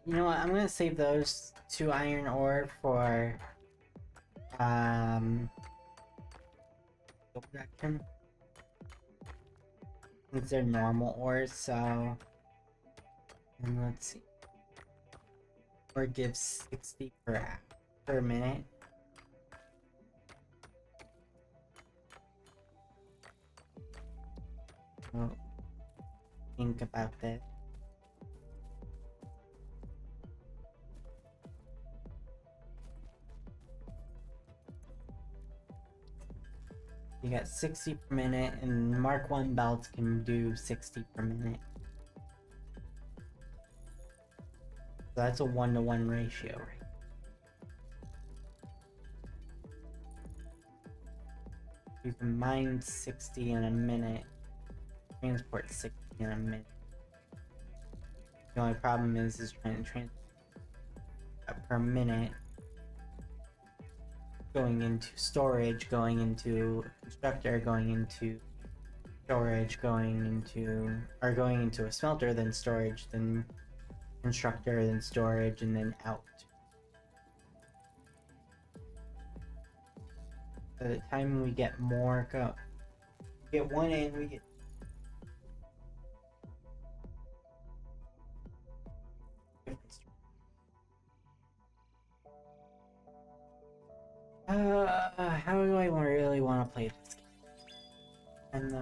S1: You know what? I'm gonna save those 2 iron ore for steel production. Since they're normal ores, so and let's see. Ore gives 60 per minute. So think about that. You got 60 per minute, and Mark 1 belts can do 60 per minute. So that's a 1-to-1 ratio. You can mine 60 in a minute, transport 60 in a minute. The only problem is trying to transport per minute, going into storage, going into constructor, going into storage, going into a smelter, then storage, then constructor, then storage, and then out. By the time we get more get one in, we get how do I really want to play this game? And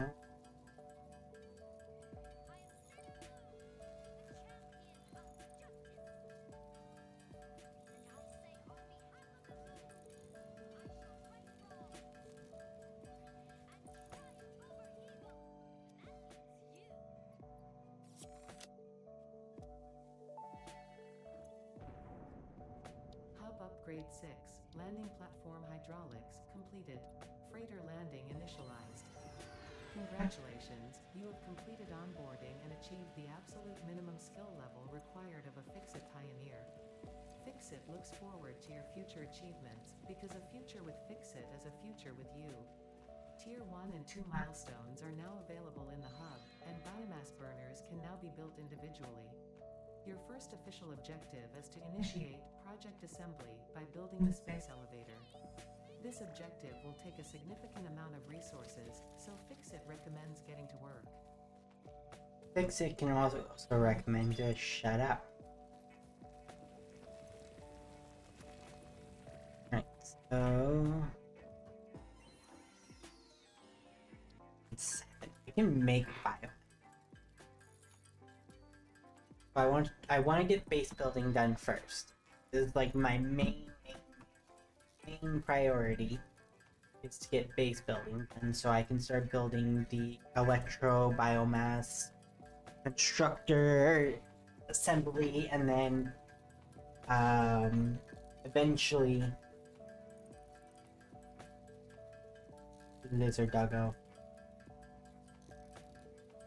S3: Hub upgrade 6. Landing platform hydraulics completed. Freighter landing initialized. Congratulations, you have completed onboarding and achieved the absolute minimum skill level required of a Fixit pioneer. Fixit looks forward to your future achievements, because a future with Fixit is a future with you. Tier 1 and 2 milestones are now available in the hub, and biomass burners can now be built individually. Your first official objective is to initiate project assembly by building the space elevator. This objective will take a significant amount of resources, so Fixit recommends getting to work.
S1: Fixit can also recommend to shut up. Right, so we can make bio. I want to get base building done first. This is like my main priority is to get base building done so I can start building the electro biomass constructor assembly, and then eventually lizard doggo,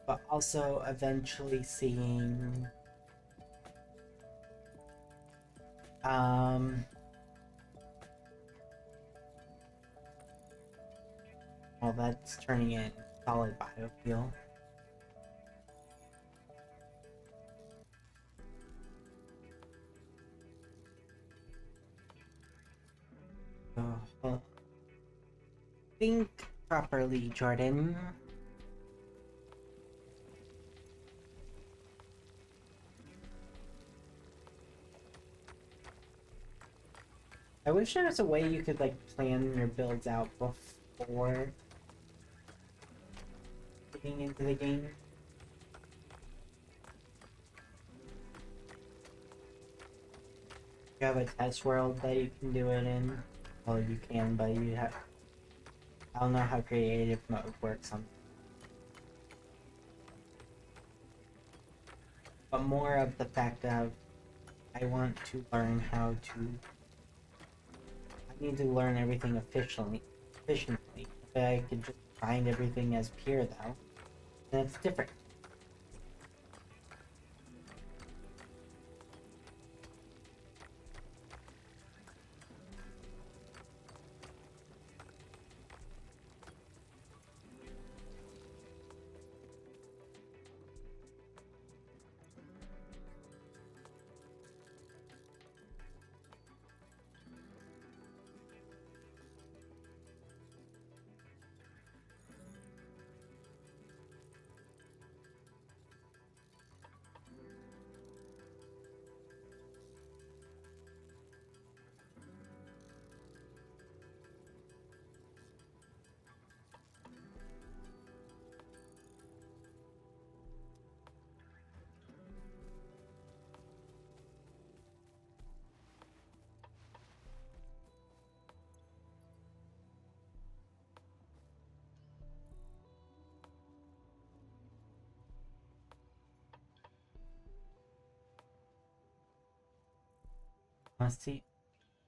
S1: but also eventually seeing well, that's turning in solid biofuel. Oh, think properly, Jordan. I wish there was a way you could like plan your builds out before getting into the game. You have a test world that you can do it in. Well, you can, but you have. I don't know how creative mode works on. But more of the fact of I want to learn how to. I need to learn everything efficiently. If I could just find everything as pure, though, then it's different. Let's see.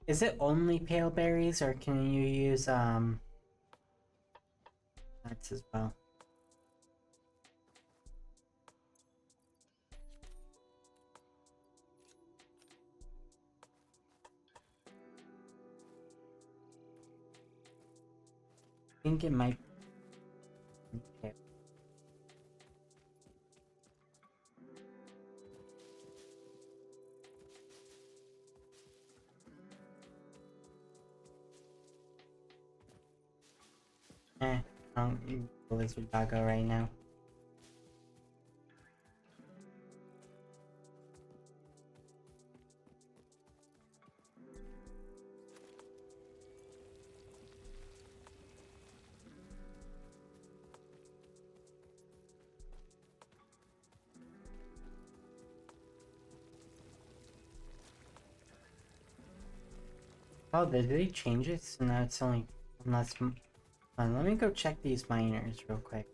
S1: Is it only pale berries, or can you use nuts as well? I think it might. Okay. I don't use the lizard doggo right now. Oh, did they change it? So now it's only less. Let me go check these miners real quick.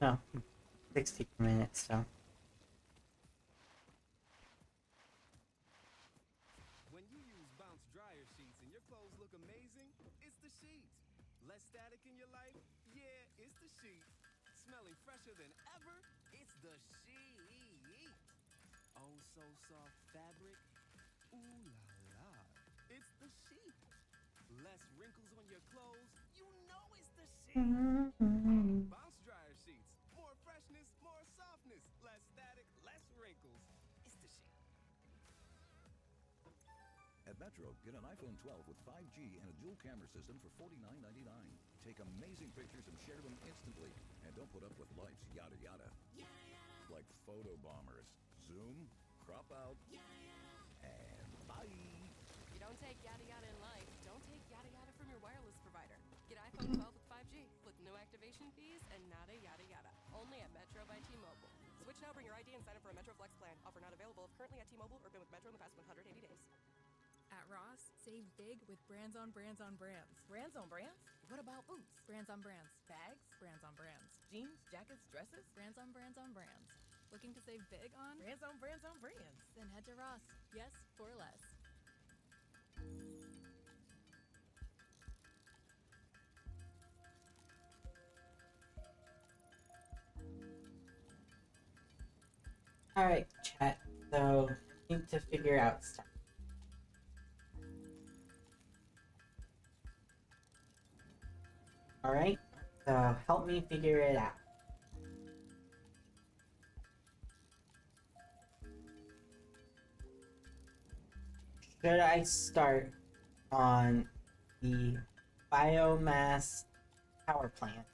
S1: No, 60 minutes though.
S11: When you use bounce dryer sheets and your clothes look amazing, it's the sheets. Less static in your life? Yeah, it's the sheets. Smelling fresher than ever? It's the sheet. Oh, so soft fabric? Ooh la la. It's the sheet. Less wrinkles on your clothes? You know it's the sheet. Bounce dryer sheets. More freshness, more softness. Less static, less wrinkles. It's the sheet.
S6: At Metro, get an iPhone 12 with 5G and a dual camera system for $49.99. Take amazing pictures and share them instantly. And don't put up with life's yada yada. Like photo bombers. Zoom, crop out, and bye.
S10: You don't take yada yada in life. Don't take yada yada from your wireless provider. Get iPhone 12 with 5G with no activation fees and nada yada yada. Only at Metro by T-Mobile. Switch now, bring your ID and sign up for a Metro Flex plan. Offer not available if currently at T-Mobile or been with Metro in the past 180 days. At Ross, save big with brands on brands on brands. Brands on brands? What about boots? Brands on brands. Bags? Brands on brands. Jeans, jackets, dresses? Brands on brands on brands. Looking to save big on? Brands on brands on brands. Then head to Ross. Yes, for less.
S1: Alright, chat. So, I need to figure out stuff. Alright, so help me figure it out. Should I start on the biomass power plant?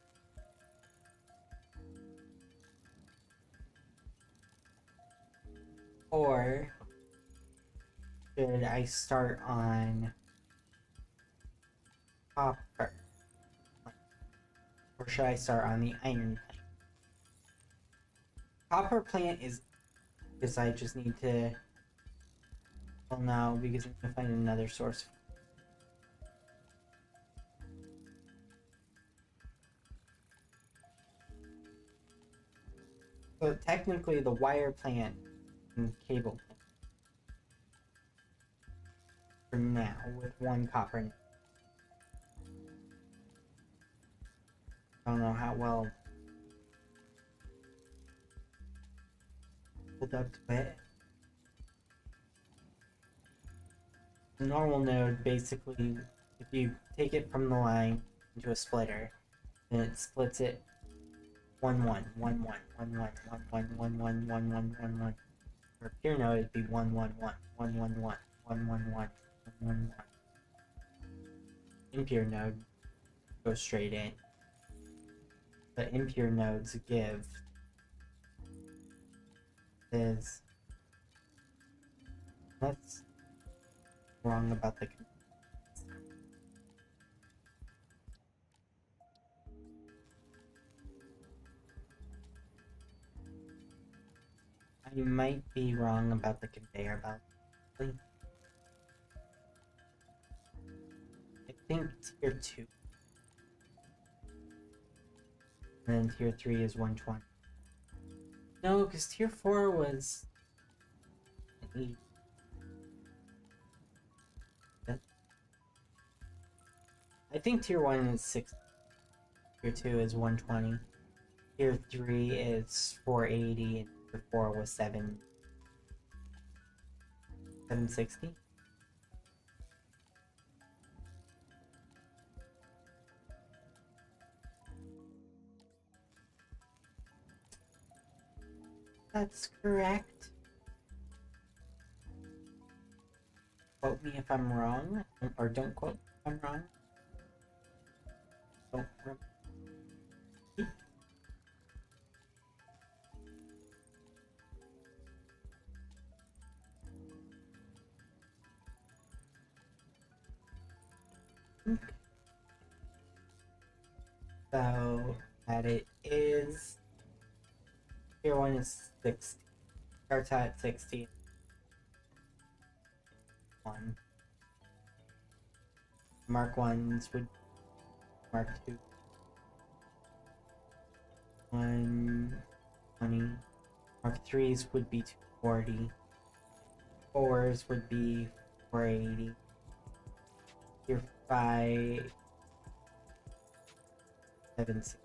S1: Or should I start on copper? Or should I start on the iron plant? Copper plant is because I just need to. Well, no, because I'm gonna find another source. So technically, the wire plant and cable plant for now with one copper. I don't know how well hold up to it. The normal node basically, if you take it from the line into a splitter, then it splits it 1 1 1 1 1 1 1 1 1 1 1 1 1 1. For a pure node, it'd be 1 1 1 1 1 1 1 1 1 1 1 1. Impure node goes straight in. The impure nodes give is that's wrong about the I might be wrong about the conveyor belt. I think tier 2. And then tier 3 is 120. No, because tier 4 was... I think tier 1 is 60. Tier 2 is 120. Tier 3 is 480, and tier 4 was 760. That's correct. Quote me if I'm wrong, or don't quote me if I'm wrong. Don't remember. So that it is tier 1 is 60. Starts at 60. 1. Mark 1s would Mark 2. 120. Mark 3s would be 240. 4s would be 480. Tier 5 760.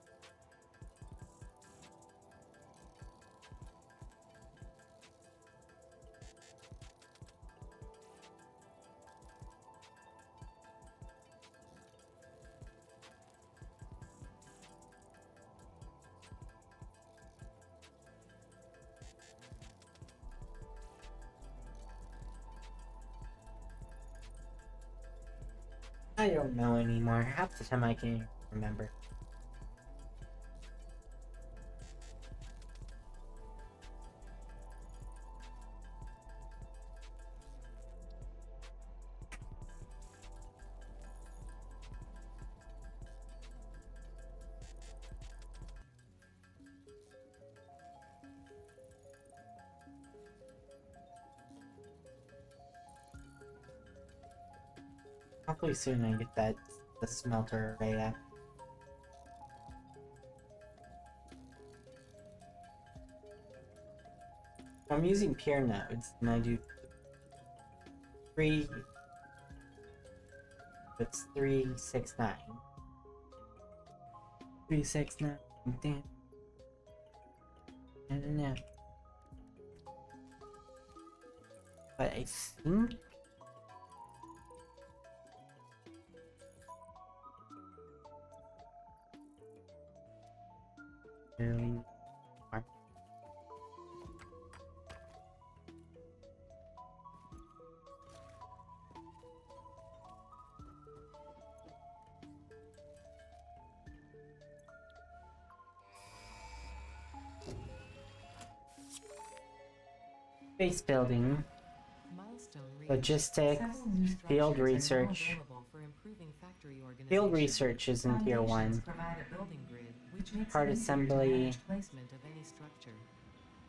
S1: I don't know anymore. Half the time I can't even remember. Hopefully soon I get the smelter right up. I'm using peer nodes, and I do 3. It's 369. 369. Damn. I don't know. But I think. Base building, logistics, field research. Field research is in tier 1. Part assembly.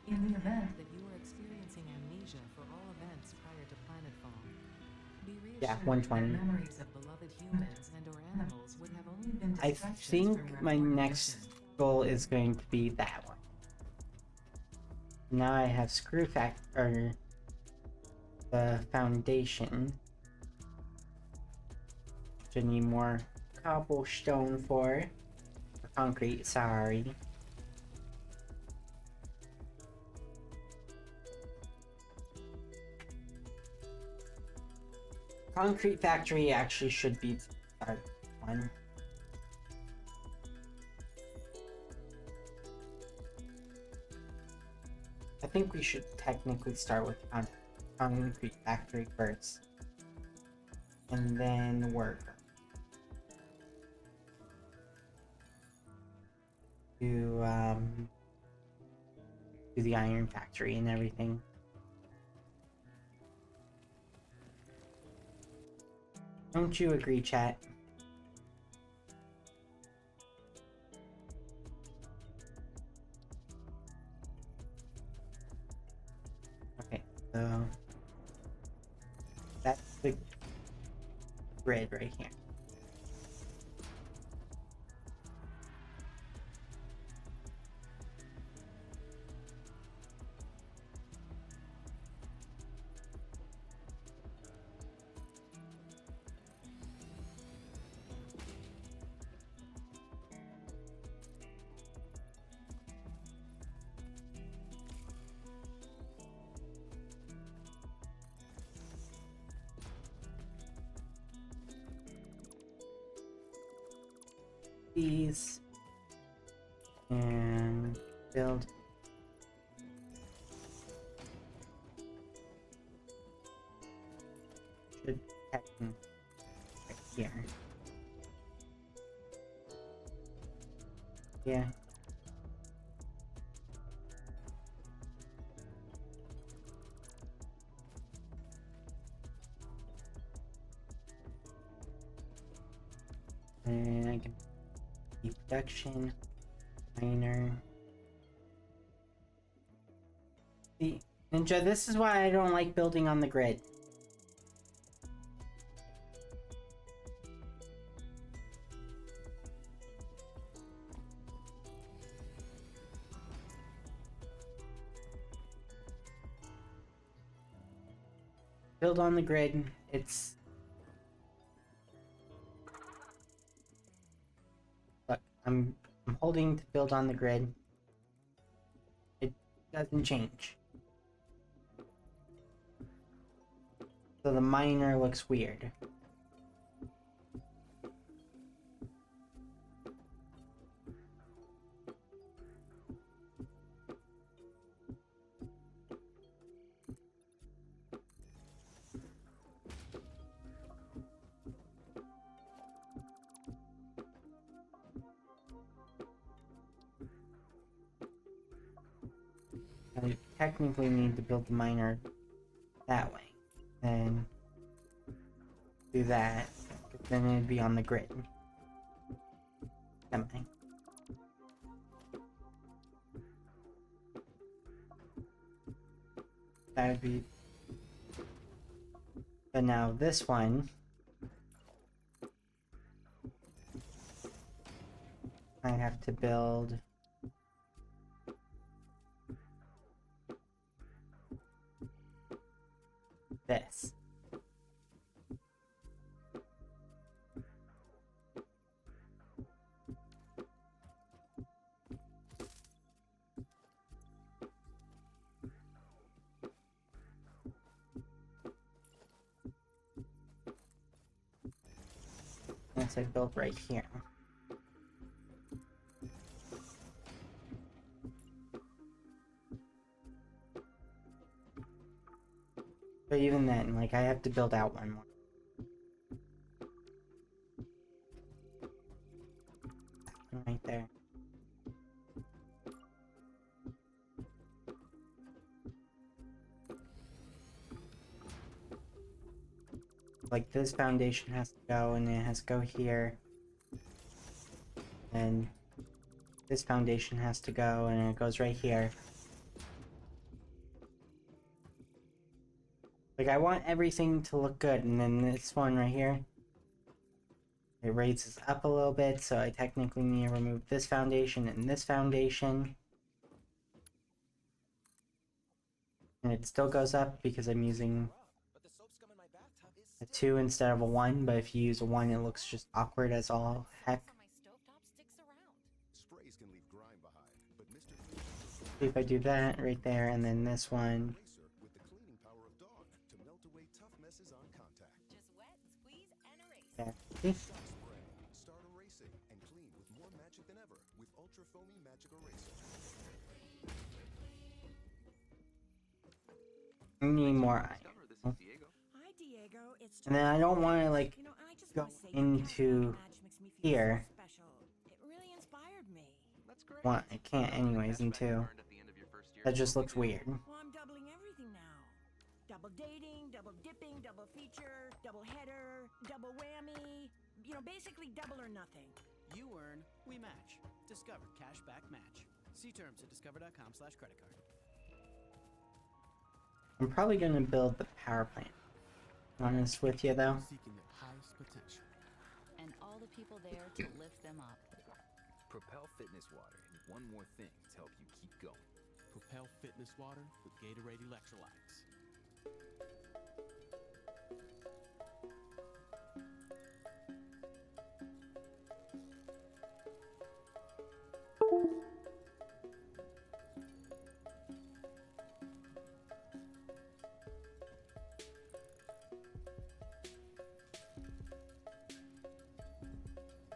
S3: In the event that you are experiencing amnesia for all events prior to planetfall, be reassured
S1: Yeah, 120.
S3: that memories of beloved humans and/or animals would have only been
S1: I
S3: distractions
S1: think
S3: from
S1: my
S3: replication.
S1: next goal is going to be that one. Now I have screw factor, the foundation. Which I need more cobblestone for. Or concrete, sorry. Concrete factory actually should be the start one. I think we should technically start with concrete factory first. And then work. Do the iron factory and everything. Don't you agree, chat? Okay, so that's the grid right here. these and build. Should happen right here. Yeah. And I can do production, miner. See, Ninja, this is why I don't like building on the grid. Build on the grid, it's... Look, I'm holding to build on the grid. It doesn't change. So the miner looks weird. I technically need to build the miner that way. Then do that. 'Cause then it'd be on the grid. Something. That would be. But now this one. I have to build. This. Yes, I built right here. But even then, like, I have to build out one more. Right there. Like, this foundation has to go, and it has to go here. And this foundation has to go, and it goes right here. Like, I want everything to look good, and then this one right here, it raises up a little bit, so I technically need to remove this foundation and this foundation. And it still goes up because I'm using a 2 instead of a 1, but if you use a 1, it looks just awkward as all heck.
S8: Sprays can leave grime behind, but Mr.
S1: See if I do that right there, and then this one.
S8: with the cleaning power of Dawn to melt away tough messes on contact.
S4: Just wet, squeeze, and erase.
S1: Yeah. See?
S8: Shock spray. Start erasing and clean with more magic than ever with Ultra Foamy Magic Eraser.
S1: I need more iron.
S4: Hi, Diego. It's
S1: And then I don't want to, like,
S4: you know, I just
S1: go
S4: wanna say
S1: into
S4: match makes me feel
S1: here.
S4: so special. It really inspired me.
S1: Well, I can't anyways in 2. That just looks weird.
S4: Well, I'm doubling everything now. Double dating, double dipping, double feature, double header, double whammy. You know, basically double or nothing.
S12: You earn, we match. Discover Cashback Match. See terms at discover.com/creditcard.
S1: I'm probably gonna build the power plant. Honest with you though.
S12: Seeking their highest potential.
S2: And all the people there to lift them up.
S6: Propel Fitness Water and one more thing to help you keep going.
S12: Propel Fitness Water with Gatorade Electrolytes.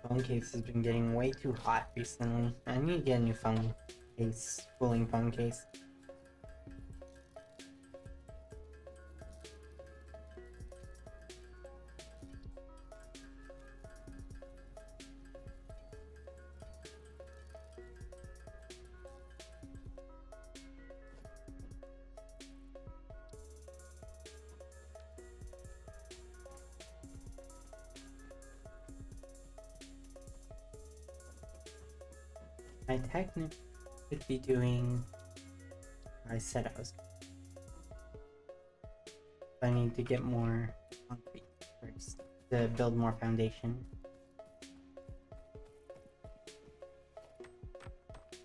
S1: phone case has been getting way too hot recently. I need to get a new phone case, cooling phone case. I technically could be doing. I said I was. I need to get more concrete first to build more foundation.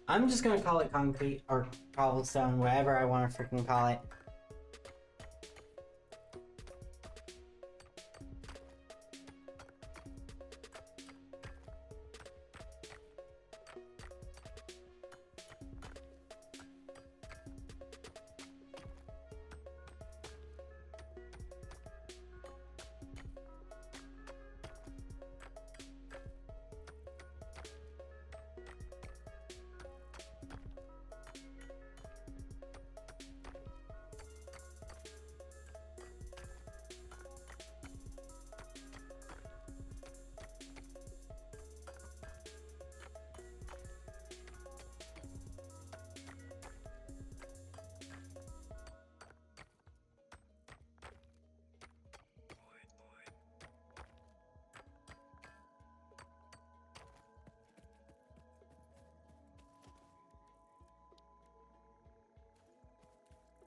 S1: I'm just gonna call it concrete or cobblestone, whatever I want to freaking call it.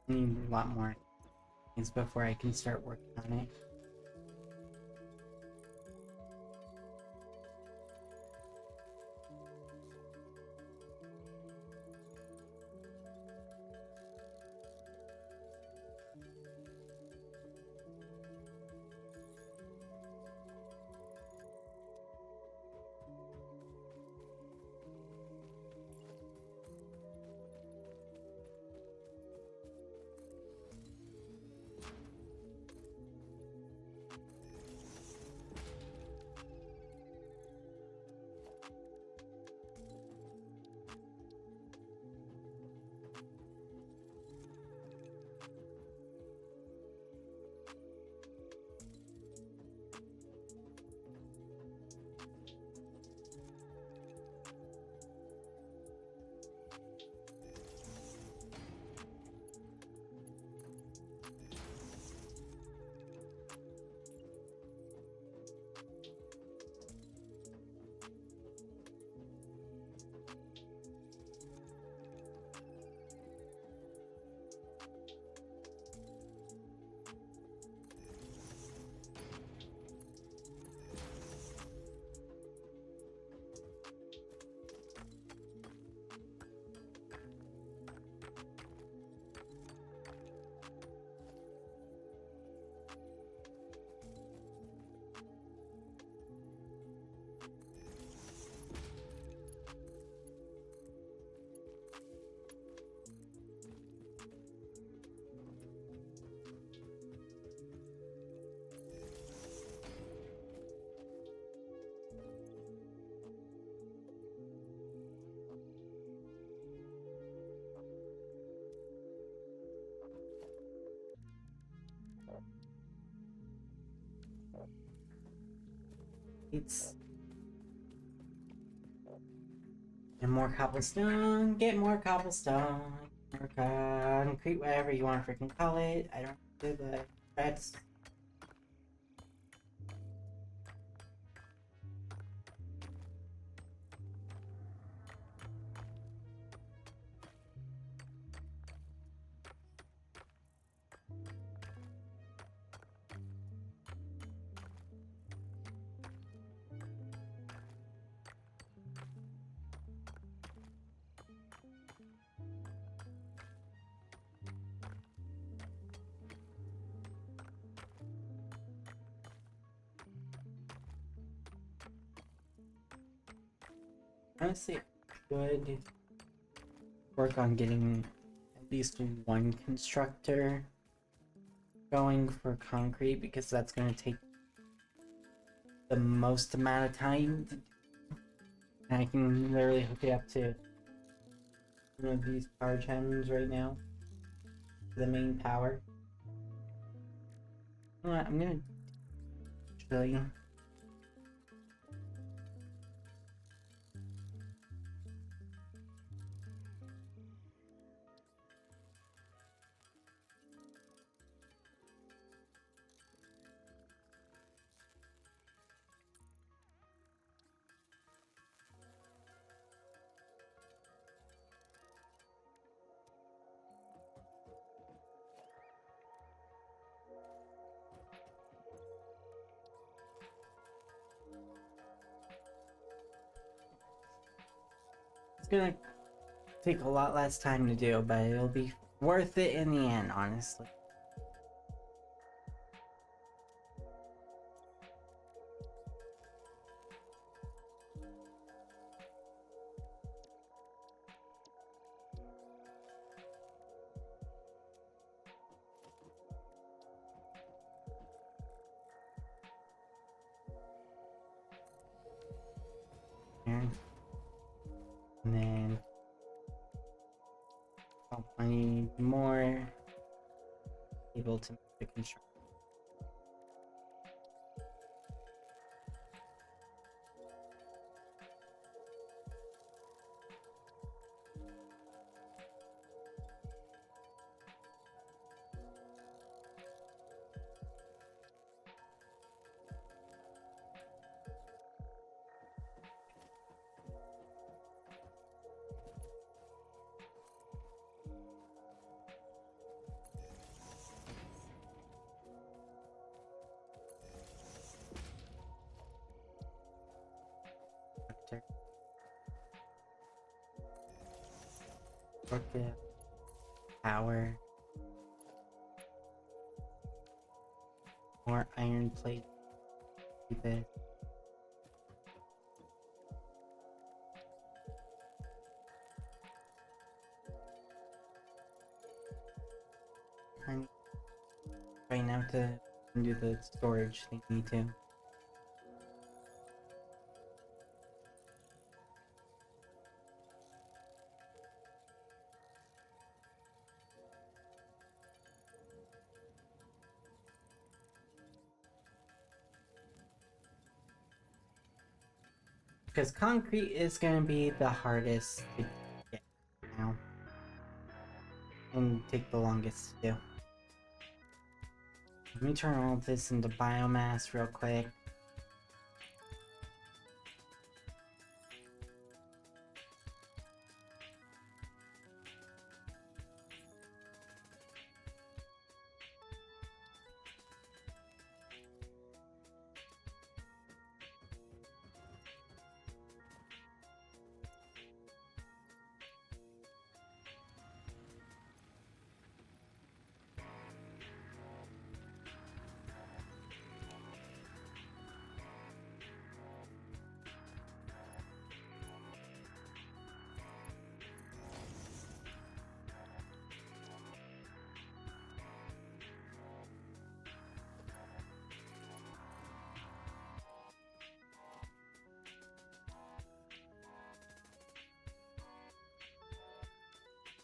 S1: Need a lot more things before I can start working on it. It's and more cobblestone, get more cobblestone, more concrete, whatever you want to freaking call it. I don't do the that's honestly good. Work on getting at least one constructor going for concrete because that's going to take the most amount of time to And I can literally hook it up to one of these power gems right now. The main power. You know what? I'm gonna show you. It's gonna take a lot less time to do, but it'll be worth it in the end, honestly. Here. And then I need more able to make the construction. Rocket power. More iron plate. Keep it. I'm trying now to do the storage thingy too. Because concrete is going to be the hardest to get now. And take the longest to do. Let me turn all of this into biomass real quick.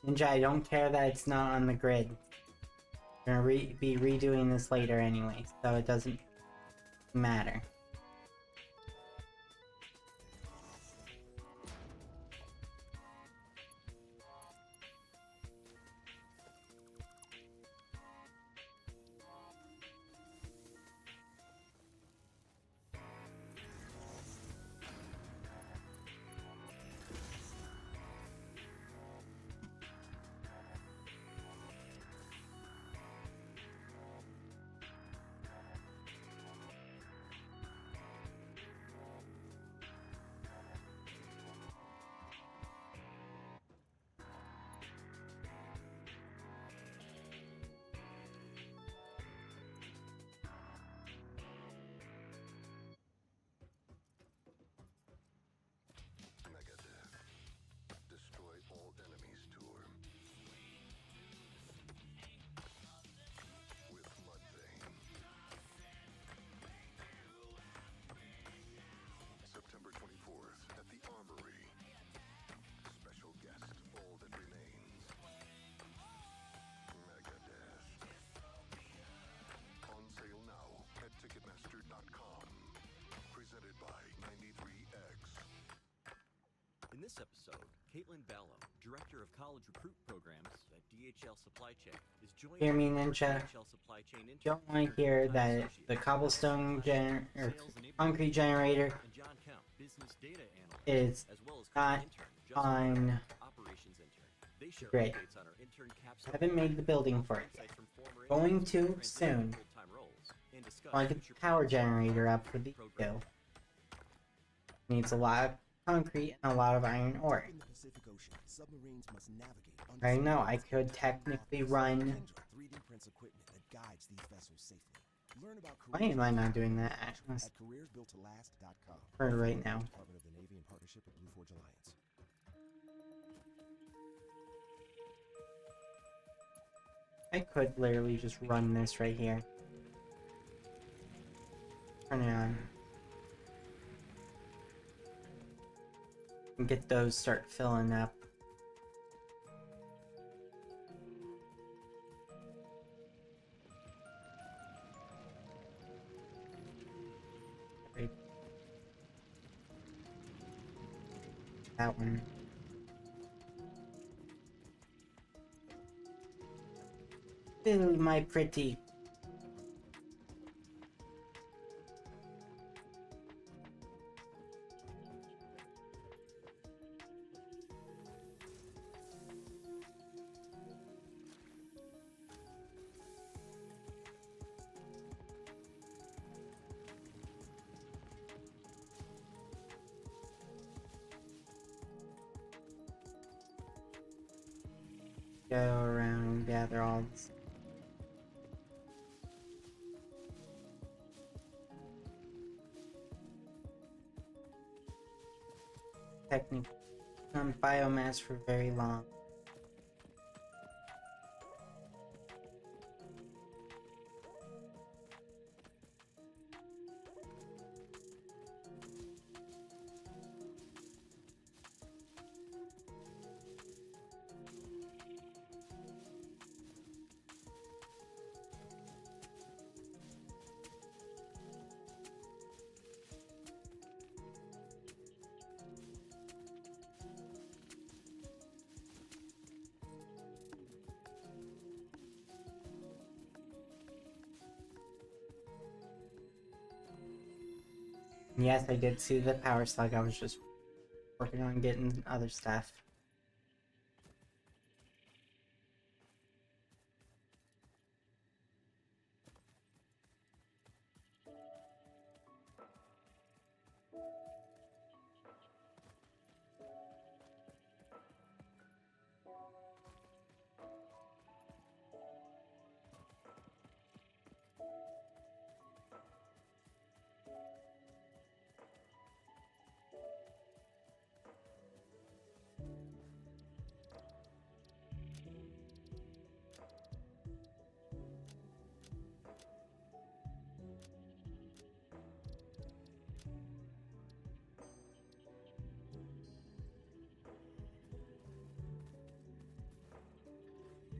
S1: Ninja, I don't care that it's not on the grid. We're gonna be redoing this later anyway, so it doesn't matter.
S13: this episode, Caitlin Ballo, Director of College Recruit Programs at DHL Supply Chain, is joined
S1: Hear me,
S13: by
S1: Ninja.
S13: DHL Supply Chain intern,
S1: Don't want to hear
S13: Time
S1: that
S13: Associate,
S1: the cobblestone or
S13: Sales Enablement
S1: concrete generator
S13: and John Kemp, Business Data Analyst,
S1: is
S13: as well as
S1: not
S13: current intern, Justin
S1: on
S13: Miller, Operations intern. They share
S1: Great.
S13: updates on our intern capsule.
S1: Haven't made the building for it yet.
S13: Insights from former
S1: Going
S13: interns,
S1: to
S13: transition
S1: soon.
S13: full-time roles, and discuss
S1: Want to get
S13: future
S1: the power
S13: plans
S1: generator
S13: for
S1: up for the
S13: program.
S1: two. Needs a lot of concrete and a lot of iron ore.
S14: In the Pacific Ocean, submarines must navigate
S1: Right now, I could technically run.
S14: 3D prints equipment that guides these vessels safely. Learn about
S1: Why am I not doing that? Actually,
S14: at careersbuilttolast.com.
S1: for right now.
S14: Department of the Navy in partnership with Blue Forge Alliance.
S1: I could literally just run this right here. Turn it on. And get those start filling up. Right. That one. Fill my pretty. Go around and gather all this. Technique on biomass for very long. Yes, I did see the power slug. I was just working on getting other stuff.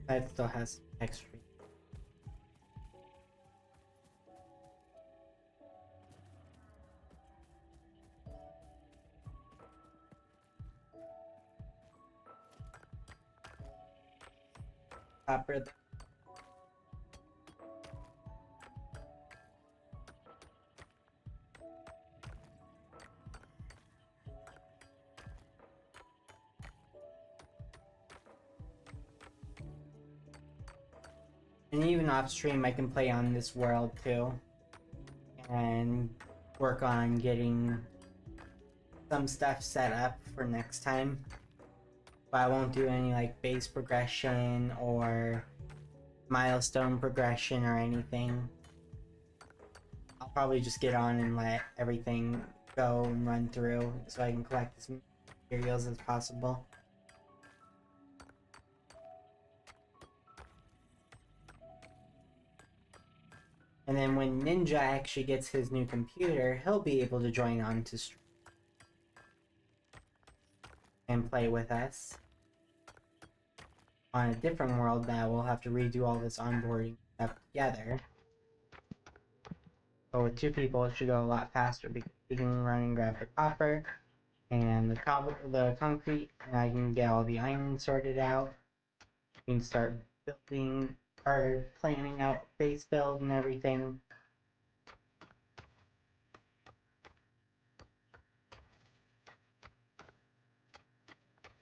S1: That still has texture. Copper. And even off stream, I can play on this world too, and work on getting some stuff set up for next time. But I won't do any like base progression or milestone progression or anything. I'll probably just get on and let everything go and run through so I can collect as many materials as possible. And then when Ninja actually gets his new computer, he'll be able to join on to stream and play with us on a different world that we'll have to redo all this onboarding stuff together. But with two people, it should go a lot faster because we can run and grab the copper and the concrete, and I can get all the iron sorted out. We can start building or planning out base build and everything.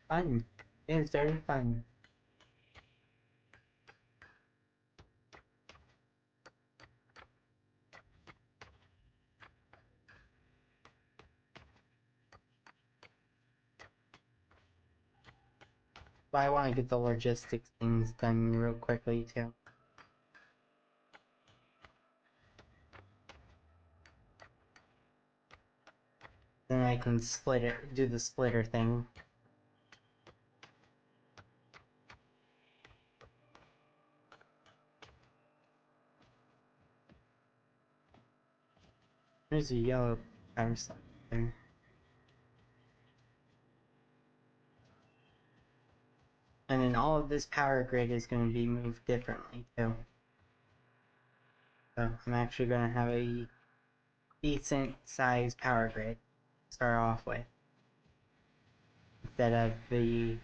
S1: Fun. It is very fun. But I want to get the logistics things done real quickly too. Then I can do the splitter thing. There's a yellow power slide there. And then all of this power grid is going to be moved differently too. So I'm actually going to have a decent sized power grid to start off with, instead of the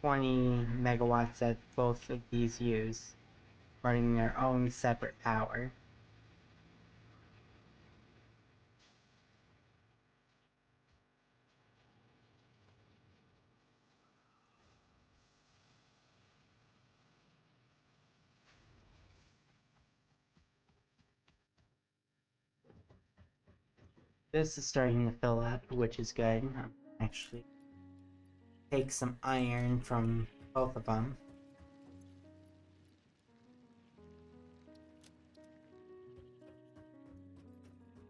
S1: 20 megawatts that both of these use, running their own separate power. This is starting to fill up, which is good. Actually, take some iron from both of them.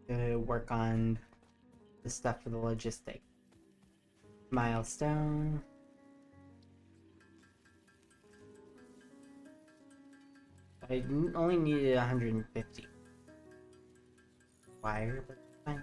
S1: To work on the stuff for the logistic. Milestone. I only needed 150 wire, but fine.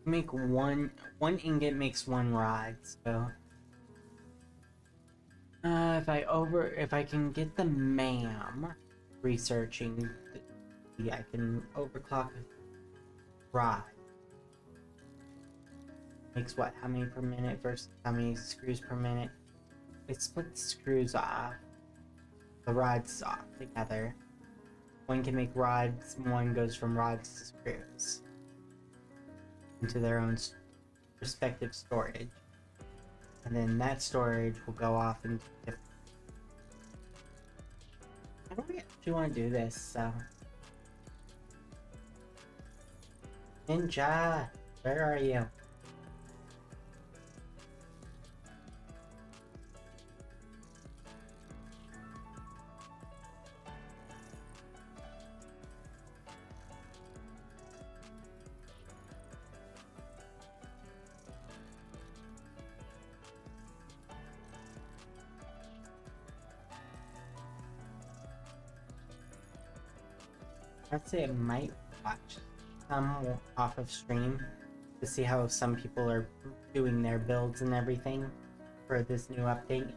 S1: Make one ingot makes one rod, so if I can get the MAM researching, I can overclock a rod. Makes what? How many per minute versus how many screws per minute? It splits screws off. The rods off together. One can make rods, one goes from rods to screws into their own respective storage. And then that storage will go off into different... I don't actually want to do this, so... Ninja! Where are you? I'd say I might watch some off of stream to see how some people are doing their builds and everything for this new update.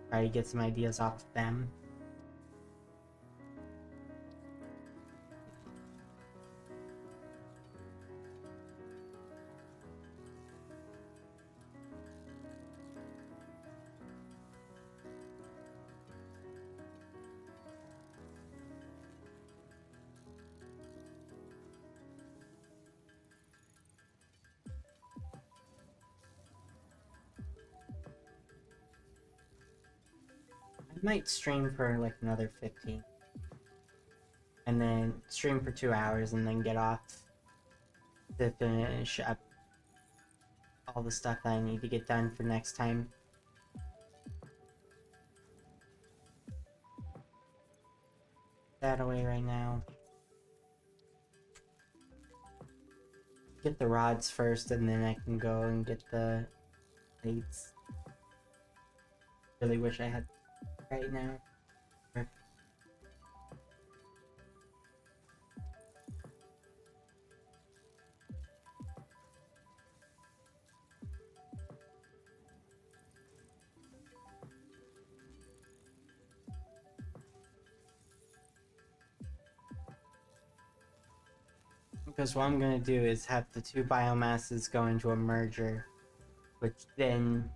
S1: Try to get some ideas off of them. I might stream for like another 15. And then stream for 2 hours and then get off to finish up all the stuff that I need to get done for next time. that away right now. Get the rods first, and then I can go and get the plates. Really wish I had right now. Because what I'm gonna do is have the two biomasses go into a merger, which then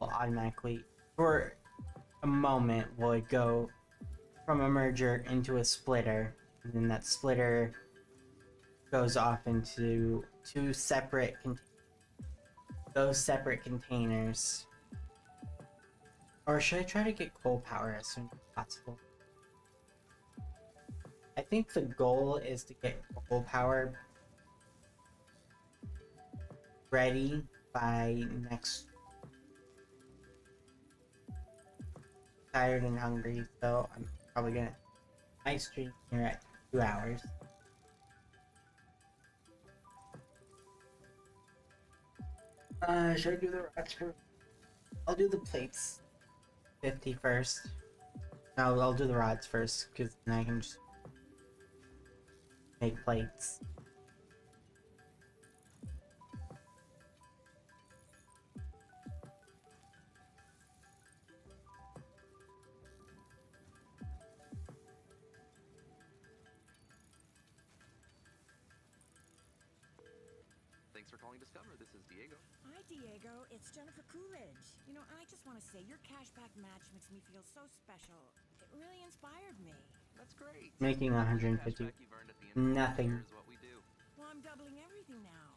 S1: will automatically, for a moment, will it go from a merger into a splitter, and then that splitter goes off into two separate those separate containers. Or should I try to get coal power as soon as possible? I think the goal is to get coal power ready by next. Tired and hungry, so I'm probably gonna ice stream here at 2 hours. Should I do the rocks first? I'll do the plates 50 first. No, I'll do the rods first, because then I can just make plates.
S15: Thanks for calling Discover. This is Diego.
S4: Hi, Diego. It's Jennifer Coolidge. You know, I just want to say your cashback match makes me feel so special. It really inspired me.
S15: That's great.
S1: Making 150. Nothing.
S4: Well, I'm doubling everything now.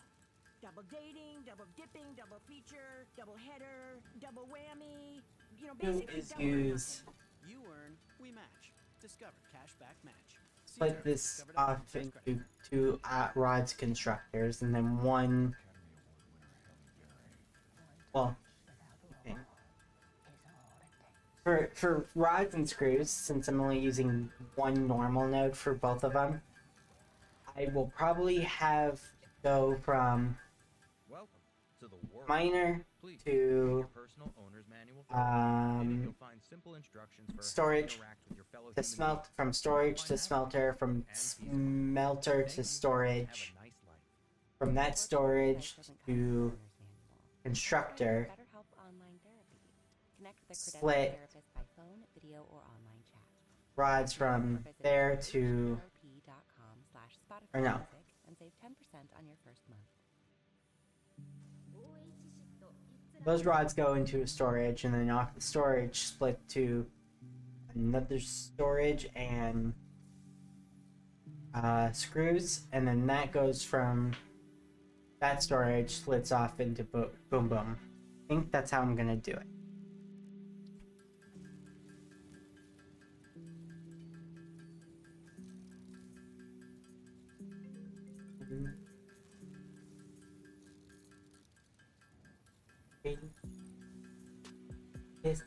S4: Double dating, double dipping, double feature, double header, double whammy. You know, basically double
S1: use.
S12: You earn, we match. Discover cashback match.
S1: Split this off into two rods constructors, and then one. Well, okay. For rods and screws, since I'm only using one normal node for both of them, I will probably have go from minor to storage to from storage to smelter, from smelter to storage, from that storage to constructor, split rods from there to, or no, those rods go into storage, and then off the storage split to another storage and screws, and then that goes from that storage splits off into boom boom. I think that's how I'm gonna do it. Yes.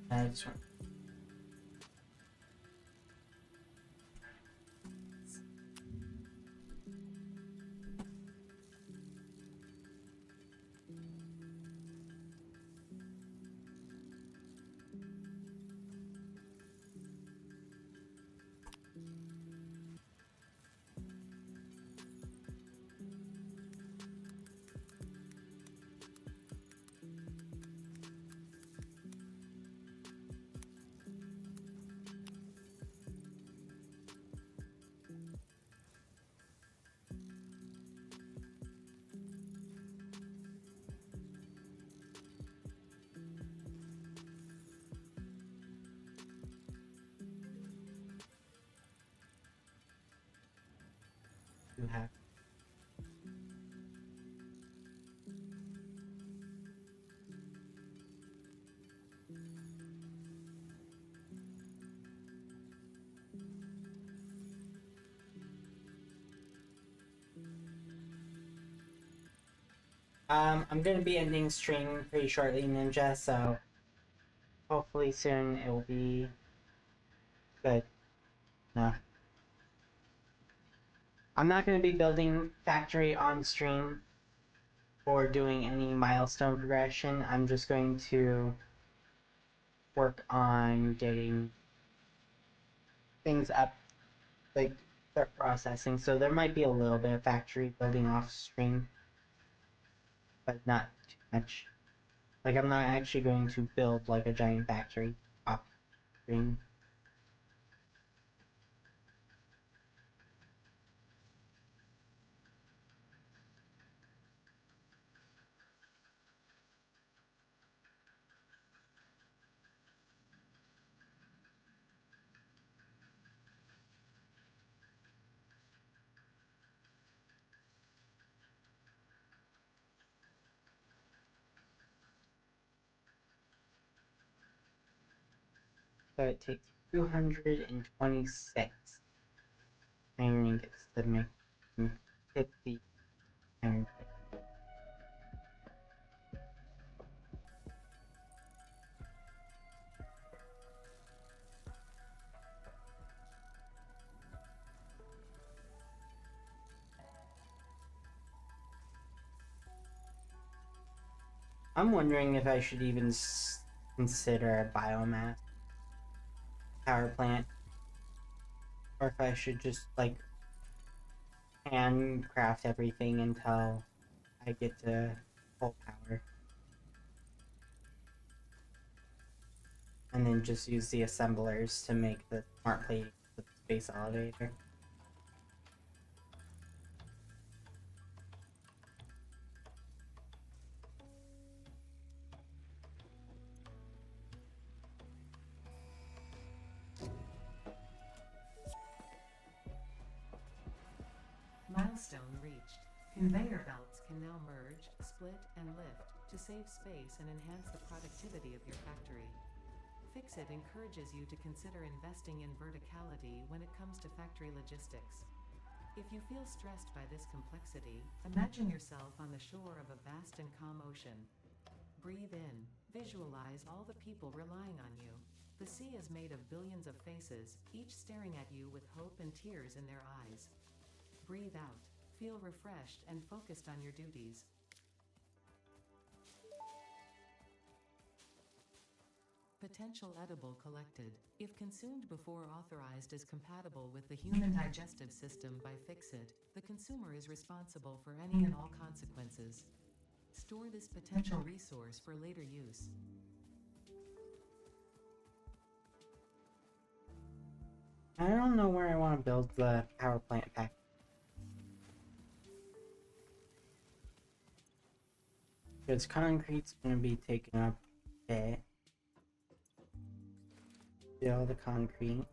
S1: That's right. You have I'm gonna be ending stream pretty shortly, Ninja, so hopefully soon it will be good. No. I'm not gonna be building factory on stream or doing any milestone progression. I'm just going to work on getting things up, like start processing. So there might be a little bit of factory building off stream, but not too much. Like I'm not actually going to build like a giant factory off stream. So it takes 226 iron ingots to make 50 iron plate. I'm wondering if I should even consider a biomass power plant, or if I should just like handcraft everything until I get to full power, and then just use the assemblers to make the smart plate with the space elevator.
S3: Milestone reached. Conveyor belts can now merge, split, and lift to save space and enhance the productivity of your factory. Fixit encourages you to consider investing in verticality when it comes to factory logistics. If you feel stressed by this complexity, imagine yourself on the shore of a vast and calm ocean. Breathe in, visualize all the people relying on you. The sea is made of billions of faces, each staring at you with hope and tears in their eyes. Breathe out, feel refreshed and focused on your duties. Potential edible collected. If consumed before authorized as compatible with the human digestive system by Fixit, the consumer is responsible for any and all consequences. Store this potential resource for later use.
S1: I don't know where I want to build the power plant pack. Because concrete's gonna be taken up a bit. Get all the concrete.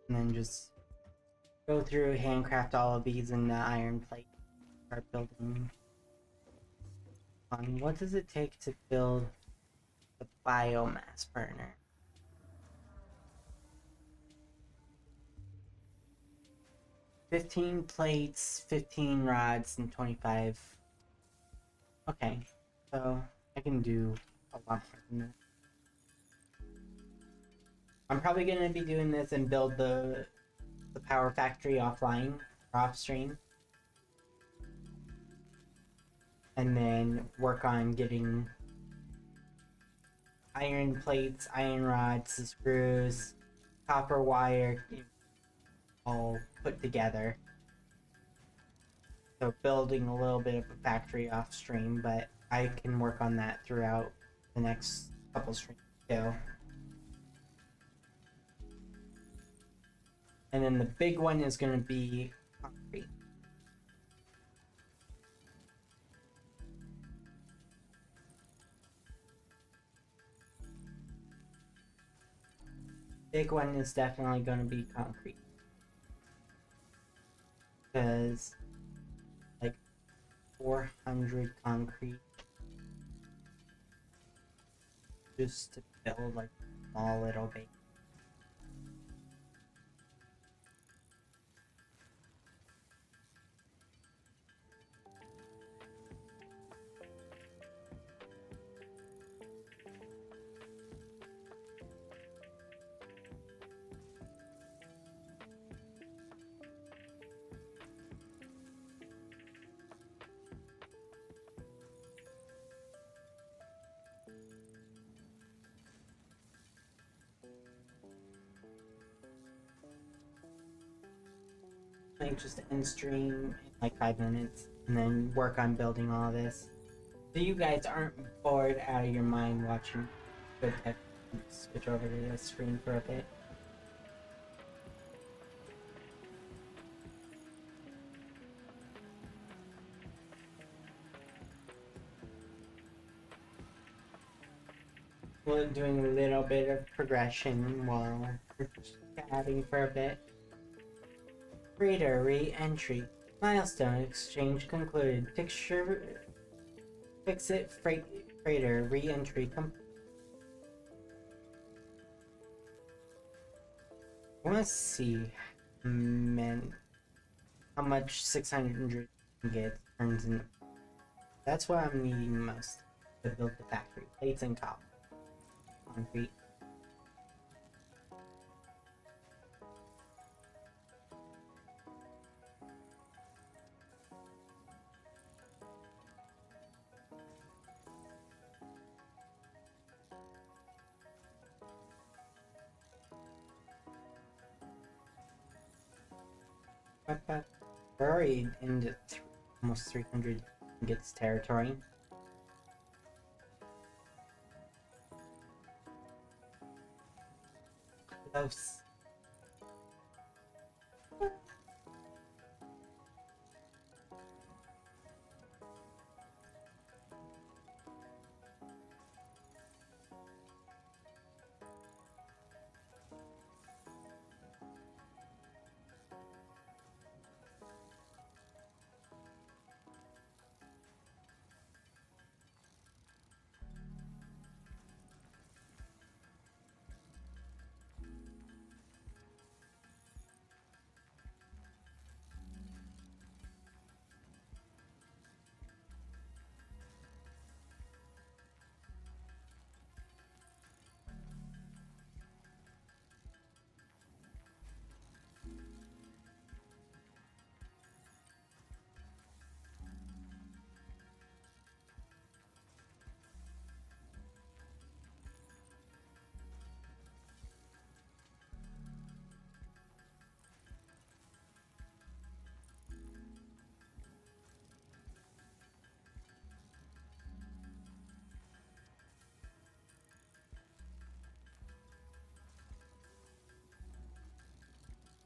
S1: And then just go through, handcraft all of these in the iron plate. Start building. What does it take to build the biomass burner? 15 plates, 15 rods, and 25. Okay, so I can do a lot more than that. I'm probably gonna be doing this and build the power factory offline or off stream. And then work on getting iron plates, iron rods, screws, copper wire all put together. So building a little bit of a factory off stream, but I can work on that throughout the next couple streams too. And then the big one is going to be concrete. Big one is definitely going to be concrete. Because, like, 400 concrete just to build like a small little base. Like just end stream in like 5 minutes and then work on building all this. So you guys aren't bored out of your mind watching good tech. Switch over to the screen for a bit. We're doing a little bit of progression while we're chatting for a bit. Freighter re-entry. Milestone exchange concluded. Fix-it freighter re-entry complete. I want to see how much 600 gets turns in. That's what I'm needing most to build the factory. Plates and concrete. We're already into almost 300 gets territory. Close.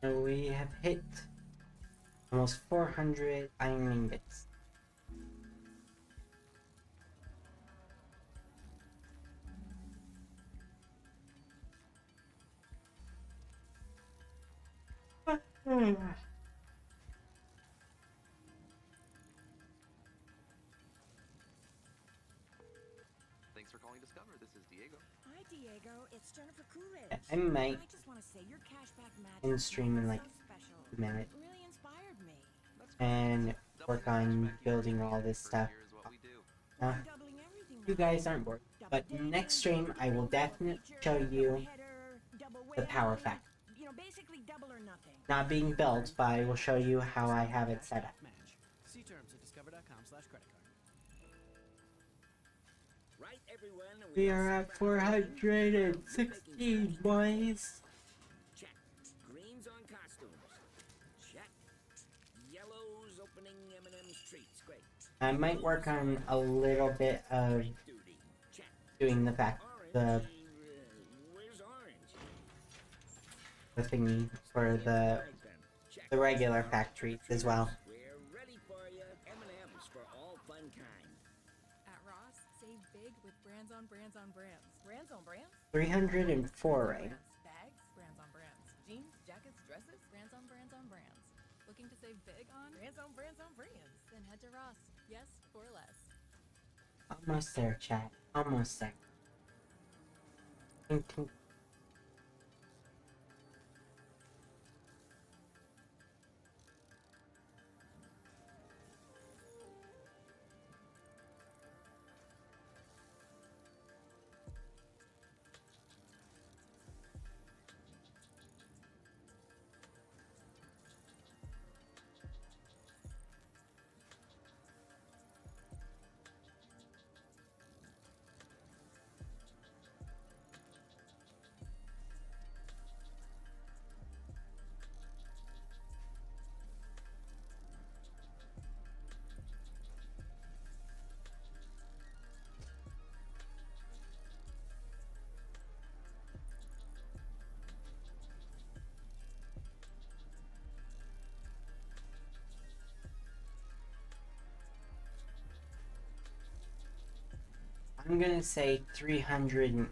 S1: So we have hit almost 400 iron ingots.
S15: Thanks for calling Discover. This is Diego.
S4: Hi, Diego. It's Jennifer Coolidge.
S1: I might
S4: I just want to say your cashback match
S1: end stream in like
S4: so special.
S1: 2 minutes
S4: Really inspired me.
S1: and work on building all this stuff.
S4: Doubling everything
S1: You guys aren't bored, but next stream I will definitely show you the power factory.
S4: You know, basically double or nothing.
S1: Not being built, but I will show you how I have it set up.
S12: Match. See terms at discover.com/credit card.
S16: Right, everyone.
S1: We are at 416, boys.
S16: Check. Greens on costumes. Check. Yellows opening M&M's treats. Great.
S1: I might work on a little bit of doing the
S16: Where's orange?
S1: the thingy for the regular factories as well.
S16: We're ready for you. M&M's for all fun kind.
S10: At Ross, save big with brands on brands on brands. Brands on brands?
S1: 304 right.
S10: Bags, brands on brands. Jeans, jackets, dresses, brands on brands on brands. Looking to save big on brands on brands on brands? Then head to Ross. Yes, for less.
S1: Almost there, chat. Almost there. Tink, tink. I'm gonna say 300.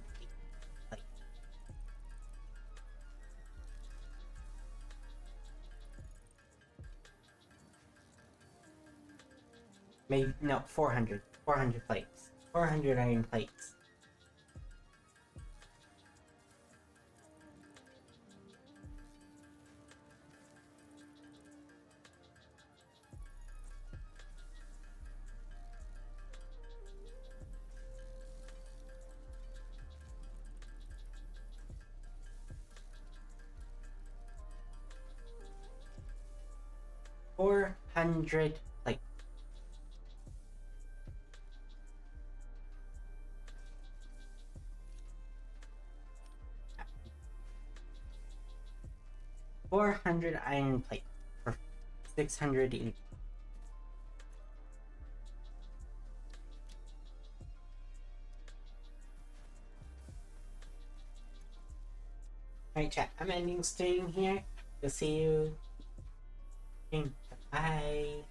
S1: Maybe, no, 400. 400 plates. 400 iron plates. $400 plates. $400 iron plates for 600 each. Alright, chat. I'm ending stream here. We'll see you. Bye.